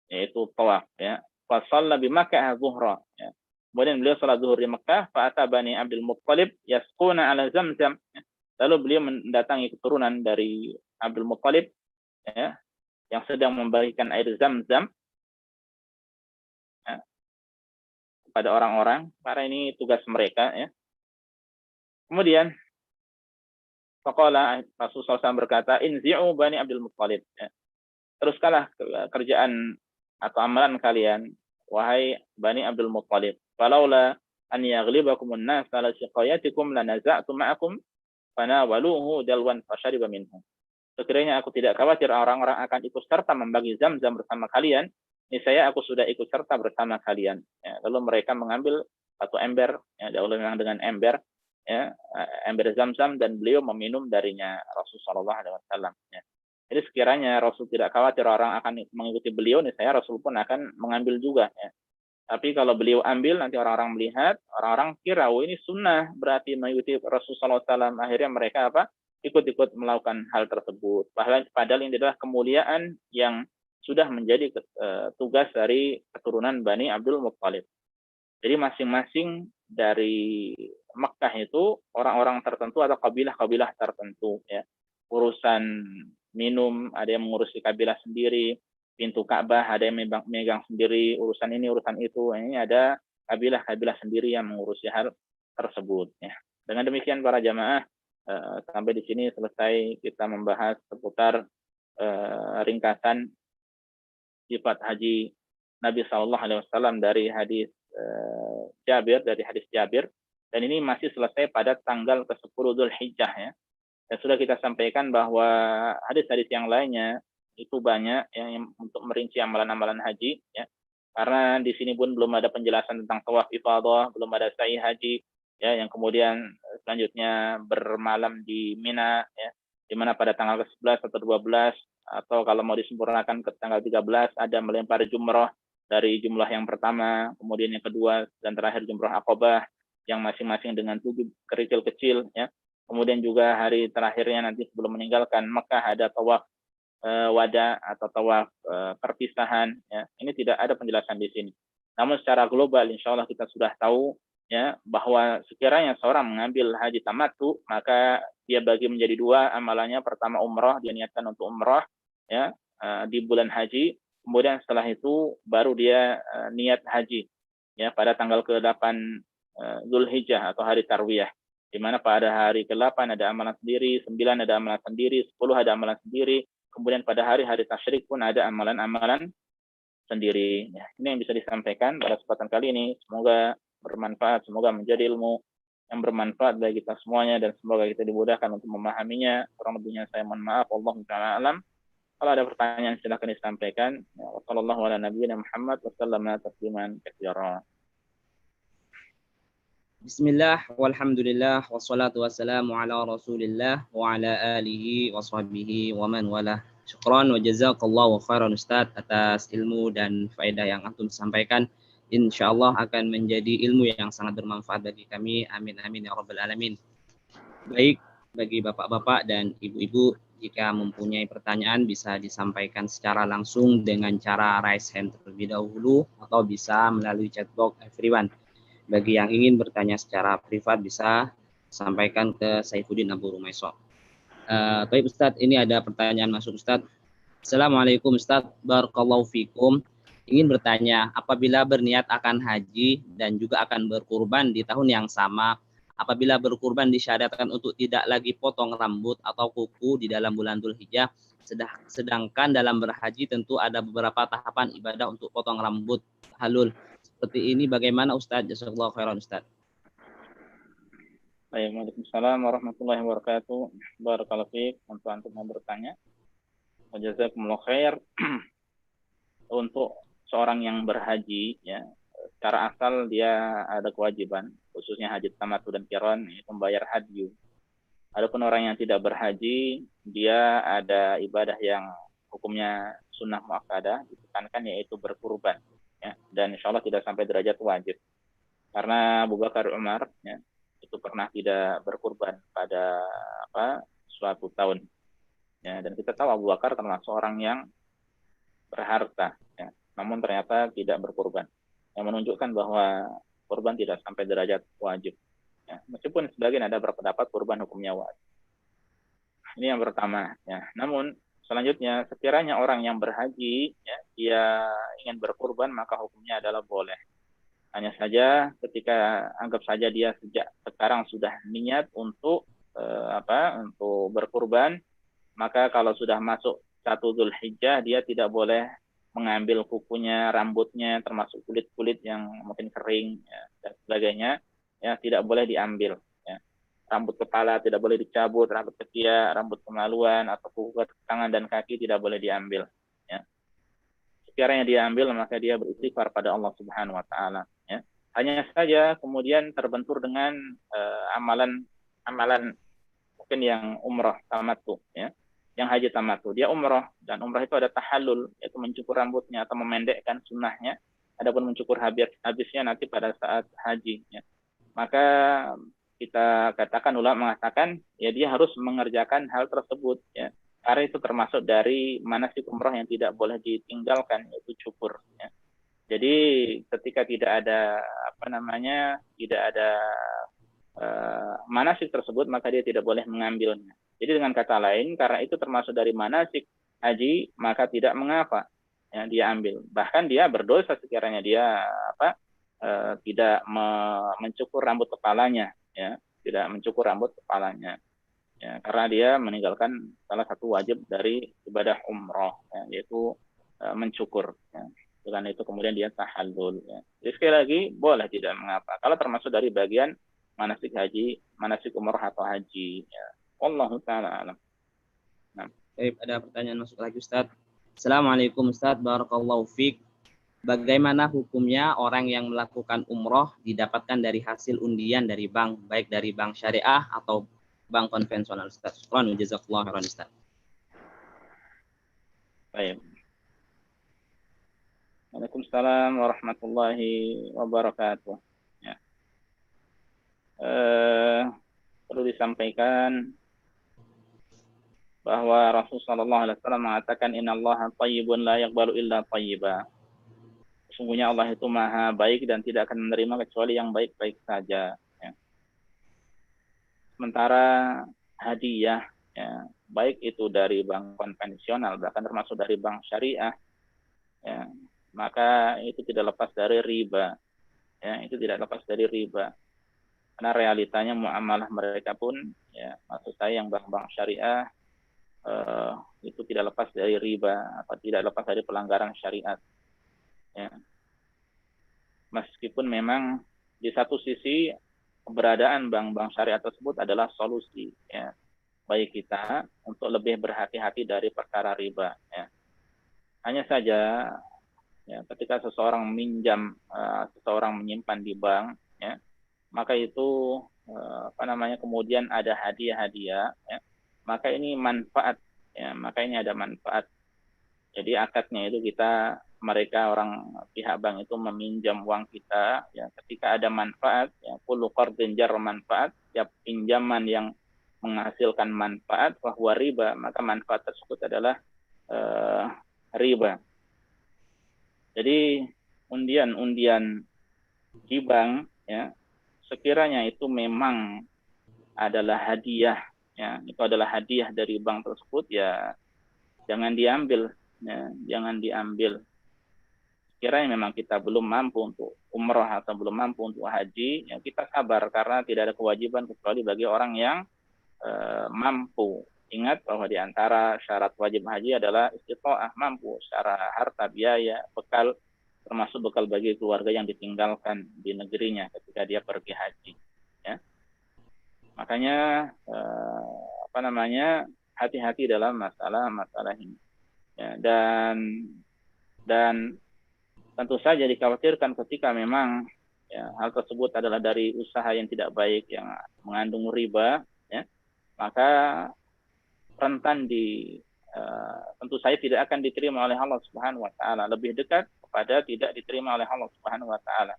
yaitu tawaf, ya. Fa shalla bi Makkah zuhra, ya. Kemudian beliau salat zuhur di Mekah, fa ata Bani Abdul Muttalib yasquna ala Zamzam. Ya. Lalu beliau mendatangi keturunan dari Abdul Muttalib, ya, yang sedang membagikan air Zamzam, ya, kepada orang-orang, karena ini tugas mereka, ya. Kemudian faqala Rasulullah SAW berkata, inzi'u Bani Abdul Muttalib, ya. Teruskanlah kerjaan atau amalan kalian, wahai Bani Abdul Muttalib. Falaula an yaghlibakumun nas ala siqayatikum lanaza'tu ma'akum fanawaluhu dalwan fashariba minhu. Sekiranya aku tidak khawatir orang-orang akan ikut serta membagi Zamzam bersama kalian, niscaya aku sudah ikut serta bersama kalian. Ya, lalu mereka mengambil satu ember, ya, dahulu memang dengan ember, ya, ember Zamzam, dan beliau meminum darinya, Rasulullah SAW. Ya. Jadi sekiranya Rasul tidak khawatir orang akan mengikuti beliau, niscaya Rasul pun akan mengambil juga, ya. Tapi kalau beliau ambil, nanti orang-orang melihat, orang-orang kira, oh ini sunnah, berarti mengikuti Rasulullah SAW. Akhirnya mereka ikut-ikut melakukan hal tersebut. Padahal ini adalah kemuliaan yang sudah menjadi tugas dari keturunan Bani Abdul Muttalib. Jadi masing-masing dari Mekkah itu orang-orang tertentu atau kabilah-kabilah tertentu, ya. Urusan minum ada yang mengurusi kabilah sendiri, pintu Ka'bah ada yang megang sendiri, urusan ini urusan itu. Ini ada kabilah-kabilah sendiri yang mengurusi hal tersebut, ya. Dengan demikian para jamaah, sampai di sini selesai kita membahas seputar ringkasan sifat haji Nabi SAW dari hadis Jabir, dan ini masih selesai pada tanggal ke-10 Dzulhijjah, ya. Dan sudah kita sampaikan bahwa hadis-hadis yang lainnya itu banyak yang untuk merinci amalan-amalan haji, ya. Karena di sini pun belum ada penjelasan tentang tawaf ifadah, belum ada sa'i haji, ya, yang kemudian selanjutnya bermalam di Mina, ya, di mana pada tanggal ke-11 atau 12, atau kalau mau disempurnakan ke tanggal 13 ada melempar jumrah dari jumlah yang pertama, kemudian yang kedua, dan terakhir jumrah Aqabah. yang masing-masing dengan 7 kerikil kecil, ya. Kemudian juga hari terakhirnya nanti sebelum meninggalkan Mekah ada tawaf wada atau tawaf perpisahan, ya. Ini tidak ada penjelasan di sini. Namun secara global insya Allah kita sudah tahu, ya, bahwa sekiranya seorang mengambil haji tamattu, maka dia bagi menjadi dua amalannya. Pertama umroh, dia niatkan untuk umroh, ya, di bulan haji. Kemudian setelah itu baru dia niat haji, ya, pada tanggal ke-8 Zulhijjah atau hari Tarwiyah, di mana pada hari ke-8 ada amalan sendiri, 9 ada amalan sendiri, 10 ada amalan sendiri, kemudian pada hari-hari tasyrik pun ada amalan-amalan sendiri. Ya, ini yang bisa disampaikan pada kesempatan kali ini. Semoga bermanfaat, semoga menjadi ilmu yang bermanfaat bagi kita semuanya, dan semoga kita dimudahkan untuk memahaminya. Kurang lebihnya saya mohon maaf. Wallahu ta'ala alam. Kalau ada pertanyaan silakan disampaikan. Wassallallahu ala nabiyina Muhammad wasallam tasliman katsiran. Bismillah, walhamdulillah, wassalatu wassalamu ala rasulillah wa ala alihi wa sahbihi wa man wala. Syukran wa jazakallahu khairan Ustaz atas ilmu dan faedah yang antum sampaikan. InsyaAllah akan menjadi ilmu yang sangat bermanfaat bagi kami. Amin amin ya rabbal alamin. Baik, bagi bapak-bapak dan ibu-ibu, jika mempunyai pertanyaan bisa disampaikan secara langsung dengan cara raise hand terlebih dahulu, atau bisa melalui chatbox everyone. Bagi yang ingin bertanya secara privat bisa sampaikan ke Saifuddin Abu Rumaiso. Baik Ustadz, ini ada pertanyaan masuk Ustadz. Assalamualaikum Ustadz, barakallahu fikum. Ingin bertanya, apabila berniat akan haji dan juga akan berkurban di tahun yang sama, apabila berkurban disyariatkan untuk tidak lagi potong rambut atau kuku di dalam bulan Dzulhijjah, sedangkan dalam berhaji tentu ada beberapa tahapan ibadah untuk potong rambut halul. Seperti ini bagaimana Ustaz? Jazakallahu khairan Ustaz. Waalaikumsalam warahmatullahi wabarakatuh. Barakallahu fiik untuk antum yang bertanya. Jazakumullah khair. Untuk seorang yang berhaji, ya, secara asal dia ada kewajiban, khususnya haji tamattu dan qiran, itu membayar hadyu. Adapun orang yang tidak berhaji, dia ada ibadah yang hukumnya sunnah muakkadah, ditekankan, yaitu berkurban. Ya, dan insya Allah tidak sampai derajat wajib, karena Abu Bakar Umar, ya, itu pernah tidak berkurban pada suatu tahun, ya, dan kita tahu Abu Bakar termasuk orang yang berharta, ya, namun ternyata tidak berkurban, yang menunjukkan bahwa kurban tidak sampai derajat wajib, ya, meskipun sebagian ada berpendapat kurban hukumnya wajib. Ini yang pertama, ya. Namun selanjutnya, sekiranya orang yang berhaji, ya, dia ingin berkurban, maka hukumnya adalah boleh. Hanya saja ketika anggap saja dia sejak sekarang sudah niat untuk untuk berkurban, maka kalau sudah masuk 1 Dzulhijjah, dia tidak boleh mengambil kukunya, rambutnya, termasuk kulit-kulit yang mungkin kering, ya, dan sebagainya, ya, tidak boleh diambil. Rambut kepala tidak boleh dicabut, rambut ketiak, rambut kemaluan, atau kuku tangan dan kaki tidak boleh diambil. Ya. Sekiranya diambil, maka dia beristighfar pada Allah Subhanahu Wa Taala. Ya. Hanya saja kemudian terbentur dengan amalan mungkin yang umrah tamattu, ya, yang haji tamattu. Dia umrah, dan umrah itu ada tahallul, yaitu mencukur rambutnya atau memendekkan sunnahnya. Adapun mencukur habisnya nanti pada saat haji. Ya. Maka kita katakan, ulama mengatakan, ya, dia harus mengerjakan hal tersebut, ya, karena itu termasuk dari manasik umrah yang tidak boleh ditinggalkan, yaitu cukur, ya. Jadi ketika tidak ada tidak ada manasik tersebut, maka dia tidak boleh mengambilnya. Jadi dengan kata lain, karena itu termasuk dari manasik haji, maka tidak mengapa, ya, dia ambil. Bahkan dia berdosa sekiranya dia tidak mencukur rambut kepalanya, ya, tidak mencukur rambut kepalanya, ya, karena dia meninggalkan salah satu wajib dari ibadah umroh, ya, yaitu mencukur, ya. Dengan itu kemudian dia tahallul, ya. Jadi sekali lagi boleh, tidak mengapa kalau termasuk dari bagian manasik haji, manasik umroh atau haji, ya. Wallahu ta'ala alam. Nah. Ada pertanyaan masuk lagi Ustaz. Assalamualaikum Ustaz, barakallahu fiik. Bagaimana hukumnya orang yang melakukan umroh didapatkan dari hasil undian dari bank, baik dari bank syariah atau bank konvensional Ustaz? Jazakallahu khairan Ustaz. Baik. Waalaikumsalam warahmatullahi wabarakatuh. Ya. perlu disampaikan bahwa Rasulullah SAW mengatakan innallaha thayyibun la yaqbalu illa thayyiba. Sesungguhnya Allah itu maha baik dan tidak akan menerima kecuali yang baik-baik saja. Ya. Sementara hadiah, ya, baik itu dari bank konvensional, bahkan termasuk dari bank syariah, ya, maka itu tidak lepas dari riba. Ya, itu tidak lepas dari riba. Karena realitanya muamalah mereka pun, ya, maksud saya yang bank-bank syariah, itu tidak lepas dari riba atau tidak lepas dari pelanggaran syariat. Ya. Meskipun memang di satu sisi keberadaan bank-bank syariat tersebut adalah solusi, ya, bagi kita untuk lebih berhati-hati dari perkara riba. Ya. Hanya saja, ya, ketika seseorang minjam, seseorang menyimpan di bank, ya, maka itu kemudian ada hadiah-hadiah, ya, maka ini manfaat, ya, maka ini ada manfaat. Jadi akadnya itu mereka orang pihak bank itu meminjam uang kita, ya, ketika ada manfaat, ya, kullu qardin jar manfaat, setiap pinjaman yang menghasilkan manfaat bahwa riba, maka manfaat tersebut adalah riba. Jadi undian-undian di bank, ya, sekiranya itu memang adalah hadiah, ya, itu adalah hadiah dari bank tersebut, ya, jangan diambil, ya, jangan diambil. Sekiranya memang kita belum mampu untuk umrah atau belum mampu untuk haji, ya, kita sabar karena tidak ada kewajiban kecuali bagi orang yang mampu. Ingat bahwa di antara syarat wajib haji adalah istita'ah, mampu secara harta, biaya, bekal, termasuk bekal bagi keluarga yang ditinggalkan di negerinya ketika dia pergi haji. Ya. Makanya hati-hati dalam masalah ini. Ya, dan tentu saja dikhawatirkan ketika memang, ya, hal tersebut adalah dari usaha yang tidak baik yang mengandung riba, ya, maka rentan tentu saja tidak akan diterima oleh Allah Subhanahu wa taala, lebih dekat kepada tidak diterima oleh Allah Subhanahu wa taala.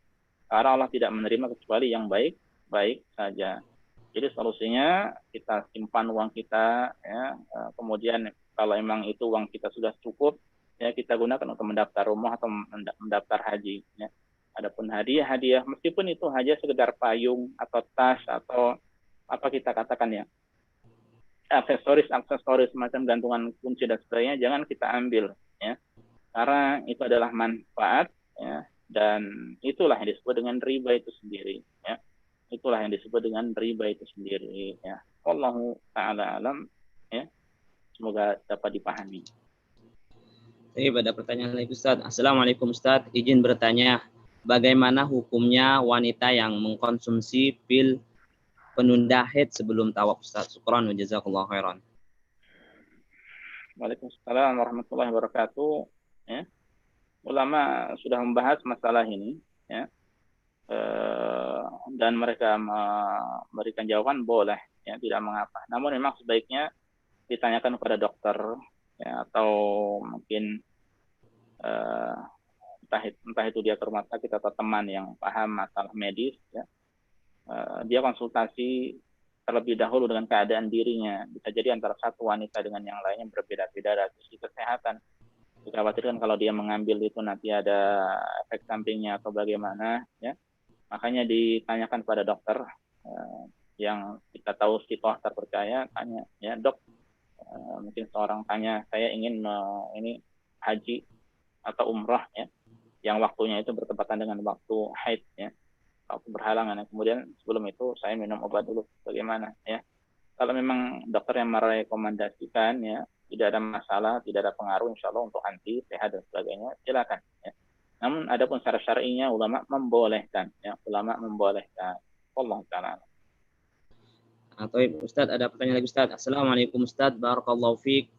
Karena Allah tidak menerima kecuali yang baik saja. Jadi solusinya kita simpan uang kita, ya, kemudian kalau memang itu uang kita sudah cukup, ya, kita gunakan untuk mendaftar rumah atau mendaftar haji, ya. Adapun hadiah, meskipun itu hanya sekedar payung atau tas atau apa kita katakan, ya, aksesoris macam gantungan kunci dan sebagainya, jangan kita ambil, ya, karena itu adalah manfaat, ya, dan itulah yang disebut dengan riba itu sendiri, ya, itulah yang disebut dengan riba itu sendiri, ya. Wallahu ta'ala alam, ya, semoga dapat dipahami. Jadi pada pertanyaan lagi Ustaz. Assalamualaikum Ustaz, izin bertanya, bagaimana hukumnya wanita yang mengkonsumsi pil penunda haid sebelum tawaf Ustaz? Syukran wa jazakallahu khairan. Waalaikumsalam warahmatullahi wabarakatuh. Ya. Ulama sudah membahas masalah ini, ya, dan mereka memberikan jawaban boleh, ya, tidak mengapa. Namun memang sebaiknya ditanyakan kepada dokter, ya, atau mungkin entah itu dia ke rumah sakit atau teman yang paham masalah medis, ya, dia konsultasi terlebih dahulu dengan keadaan dirinya. Bisa jadi antara satu wanita dengan yang lainnya berbeda-beda dari sisi kesehatan. Dikhawatirkan kalau dia mengambil itu nanti ada efek sampingnya atau bagaimana, ya. Makanya ditanyakan pada dokter yang kita tahu sitoh terpercaya, tanya, ya, dok, mungkin seorang tanya, saya ingin ini haji atau umrah, ya, yang waktunya itu bertepatan dengan waktu haid, ya, waktu berhalangan. Kemudian sebelum itu saya minum obat dulu, bagaimana, ya. Kalau memang dokter yang merekomendasikan, ya, tidak ada masalah, tidak ada pengaruh insya Allah untuk anti, sehat dan sebagainya, silakan, ya. Namun adapun secara syar'inya ulama membolehkan, ya, ulama membolehkan. Allah taala. Atau Ustaz, ada pertanyaan lagi Ustaz. Assalamualaikum Ustaz, barakallahu fiik.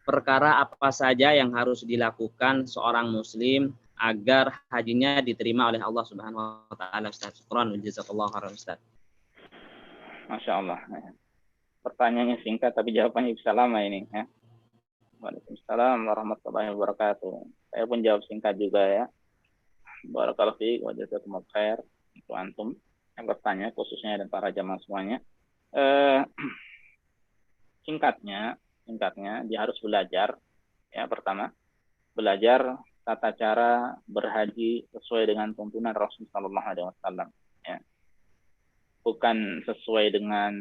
Perkara apa saja yang harus dilakukan seorang muslim agar hajinya diterima oleh Allah Subhanahu wa taala Ustaz? Syukran wa jazakallahu khairan Ustaz. Masya Allah. Pertanyaannya singkat tapi jawabannya bisa lama ini, ya. Waalaikumsalam warahmatullahi wabarakatuh. Saya pun jawab singkat juga, ya. Barakallahu fiik wa jazakumullah khair untuk antum. yang bertanya khususnya dan para jamaah semuanya. Eh, singkatnya dia harus belajar ya, pertama belajar tata cara berhaji sesuai dengan tuntunan Rasul Sallallahu Alaihi Wasallam ya, bukan sesuai dengan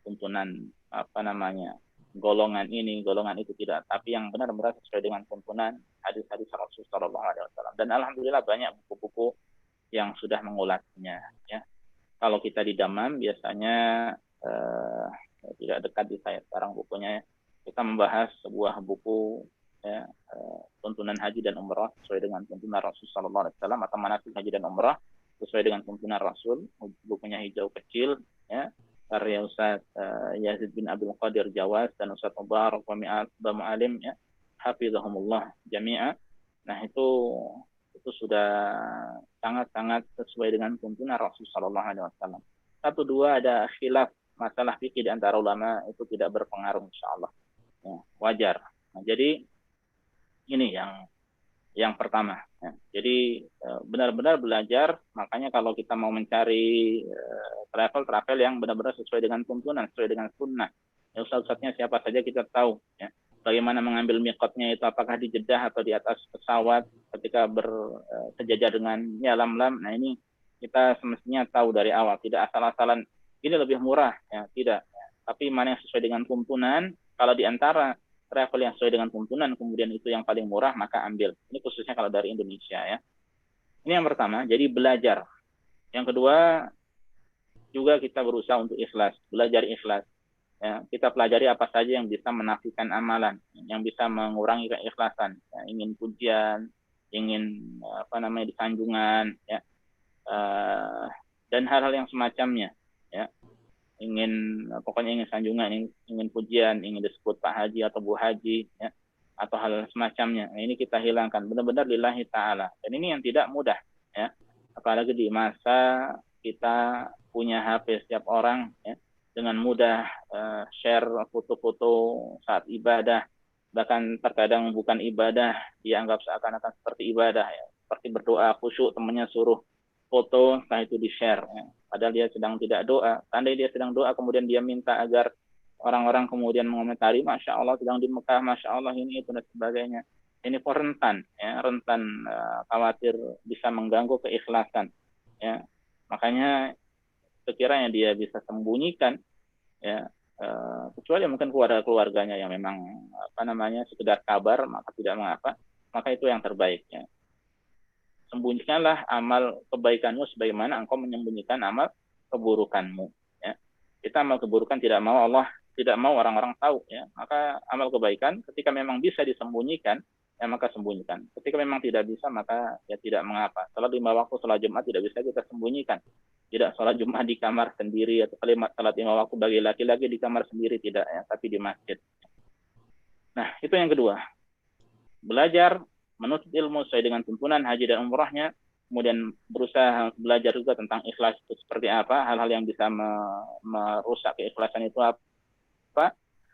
tuntunan apa namanya golongan ini golongan itu, tidak, tapi yang benar-benar sesuai dengan tuntunan hadis-hadis Rasul Sallallahu Alaihi Wasallam. Dan alhamdulillah banyak buku-buku yang sudah mengulasnya ya. Kalau kita di Damam biasanya tidak dekat di saya sekarang bukunya ya. Kita membahas sebuah buku ya, tuntunan haji dan umrah sesuai dengan tuntunan Rasul Sallallahu Alaihi Wasallam, atau manasik haji dan umrah sesuai dengan tuntunan Rasul. Bukunya hijau kecil ya, karya Ustaz Yazid bin Abdul Qadir Jawas dan Ustaz Mubarak wa Mu'alim ya, hafizahumullah jami'a. Nah itu sudah sangat-sangat sesuai dengan tuntunan Rasul Sallallahu Alaihi Wasallam. Satu dua ada khilaf masalah fikih di antara ulama itu tidak berpengaruh, insyaallah ya, wajar. Nah, jadi ini yang pertama ya. Jadi benar-benar belajar. Makanya kalau kita mau mencari travel yang benar-benar sesuai dengan tuntunan, sesuai dengan sunnah ya, ustaz-ustaznya siapa saja kita tahu ya. Bagaimana mengambil miqatnya itu, apakah di Jeddah atau di atas pesawat ketika bersejajar dengan ya lam-lam. Nah ini kita semestinya tahu dari awal, tidak asal-asalan ini lebih murah ya, tidak ya. Tapi mana yang sesuai dengan tuntunan. Kalau di antara travel yang sesuai dengan tuntunan kemudian itu yang paling murah, maka ambil. Ini khususnya kalau dari Indonesia ya. Ini yang pertama, jadi belajar. Yang kedua juga kita berusaha untuk ikhlas, belajar ikhlas. Ya, kita pelajari apa saja yang bisa menafikan amalan, yang bisa mengurangi keikhlasan. Ya, ingin pujian, ingin apa namanya disanjungan, ya, dan hal-hal yang semacamnya. Ya, pokoknya ingin sanjungan, ingin pujian, ingin disebut Pak Haji atau Bu Haji, ya, atau hal semacamnya. Nah, ini kita hilangkan benar-benar lillahi ta'ala. Dan ini yang tidak mudah, ya, apalagi di masa kita punya HP setiap orang, ya, dengan mudah share foto-foto saat ibadah, bahkan terkadang bukan ibadah dianggap seakan-akan seperti ibadah ya, seperti berdoa khusyuk, temannya suruh foto, setelah itu di-share ya. Padahal dia sedang tidak doa. Andai dia sedang doa kemudian dia minta agar orang-orang kemudian mengomentari, Masya Allah sedang di Mekah, Masya Allah ini itu dan sebagainya. Ini rentan ya, rentan khawatir bisa mengganggu keikhlasan ya. Makanya sekiranya dia bisa sembunyikan ya, kecuali mungkin keluarganya yang memang apa namanya sekedar kabar, maka tidak mengapa, maka itu yang terbaik ya. Sembunyikanlah amal kebaikanmu sebagaimana engkau menyembunyikan amal keburukanmu ya. Kita amal keburukan tidak mau Allah, tidak mau orang-orang tahu ya. Maka amal kebaikan ketika memang bisa disembunyikan ya maka sembunyikan. Ketika memang tidak bisa maka ya tidak mengapa. Salat 5 waktu salat Jumat tidak bisa kita sembunyikan. Tidak salat Jumat di kamar sendiri, atau kalimat salat 5 waktu bagi laki-laki di kamar sendiri tidak ya, tapi di masjid. Nah, itu yang kedua. Belajar menuntut ilmu sesuai dengan tuntunan haji dan umrahnya, kemudian berusaha belajar juga tentang ikhlas itu seperti apa, hal-hal yang bisa merusak keikhlasan itu apa.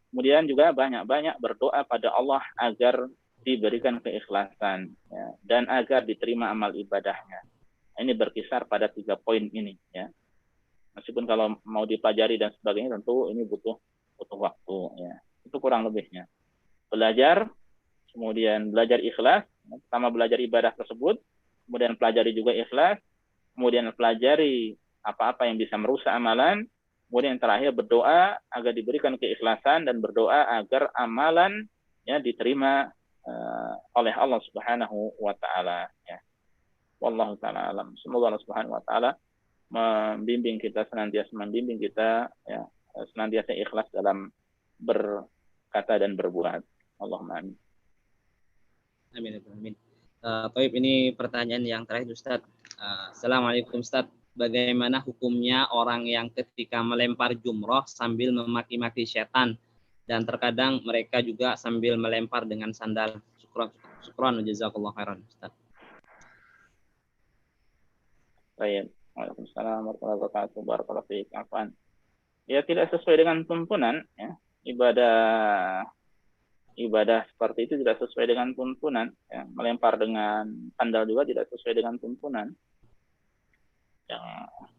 Kemudian juga banyak-banyak berdoa pada Allah agar diberikan keikhlasan ya, dan agar diterima amal ibadahnya. Ini berkisar pada 3 poin ini ya. Meskipun kalau mau dipelajari dan sebagainya tentu ini butuh waktu ya. Itu kurang lebihnya. Belajar, kemudian belajar ikhlas, pertama belajar ibadah tersebut, kemudian pelajari juga ikhlas, kemudian pelajari apa-apa yang bisa merusak amalan, kemudian yang terakhir berdoa agar diberikan keikhlasan dan berdoa agar amalan ya diterima oleh Allah Subhanahu wa taala ya. Wallahu taala alam. Semoga Allah Subhanahu wa taala membimbing kita ya, senantiasa ikhlas dalam berkata dan berbuat. Allahumma amin. Amin. Amin. Taib, ini pertanyaan yang terakhir Ustaz. Assalamualaikum Ustaz. Bagaimana hukumnya orang yang ketika melempar jumroh sambil memaki-maki setan, dan terkadang mereka juga sambil melempar dengan sandal? Syukran jazakallahu khairan Ustaz. Baik. Waalaikumsalam warahmatullahi wabarakatuh. Barakallahu fiik. Afwan. Ya tidak sesuai dengan tuntunan ya. Ibadah seperti itu tidak sesuai dengan tuntunan ya. Melempar dengan sandal juga tidak sesuai dengan tuntunan yang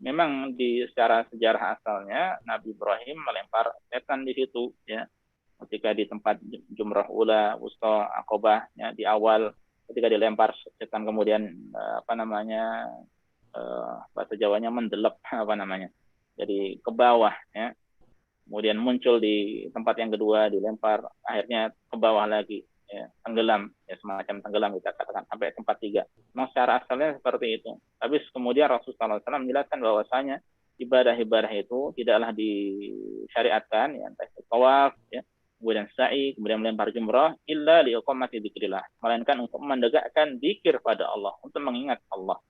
memang di secara sejarah asalnya Nabi Ibrahim melempar setan di situ ya, ketika di tempat Jumrah Ula, Wusta, Aqobah ya, di awal ketika dilempar setan kemudian apa namanya bahasa Jawanya mendelep apa namanya, jadi ke bawah ya, kemudian muncul di tempat yang kedua dilempar akhirnya ke bawah lagi ya, tenggelam ya, semacam tenggelam kita katakan sampai tempat tiga. Nah secara asalnya seperti itu, tapi kemudian Rasulullah SAW menjelaskan bahwasanya ibadah-ibadah itu tidaklah disyariatkan ya, entah itu tawaf ya, kemudian sa'i, kemudian melempar jumrah illa liiqamati dzikrillah, melainkan untuk menegakkan zikir pada Allah, untuk mengingat Allah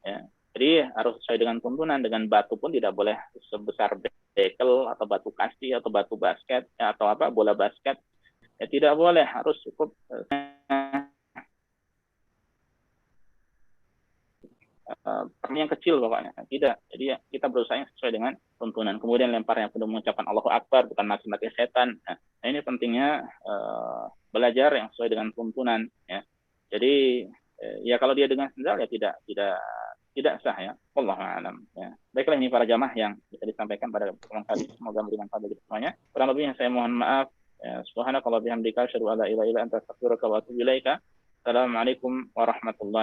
ya. Jadi harus sesuai dengan tuntunan, dengan batu pun tidak boleh sebesar bekel atau batu kasti atau batu basket ya, atau apa bola basket ya, tidak boleh, harus cukup yang kecil pokoknya tidak. Jadi ya, kita berusaha sesuai dengan tuntunan, kemudian lemparnya penuh mengucapkan Allahu Akbar, bukan maki-maki setan. Nah ini pentingnya belajar yang sesuai dengan tuntunan ya. Jadi ya kalau dia dengan sendal ya tidak sah ya. Wallahu a'lam ya. Baiklah, ini para jamaah yang bisa disampaikan pada kesempatan kali ini, semoga bermanfaat bagi semuanya. Kurang lebihnya saya mohon maaf. Ya, subhanakallah bihamdika asyhadu an la ilaha illa anta astaghfiruka wa atubu ilaika. Assalamualaikum warahmatullahi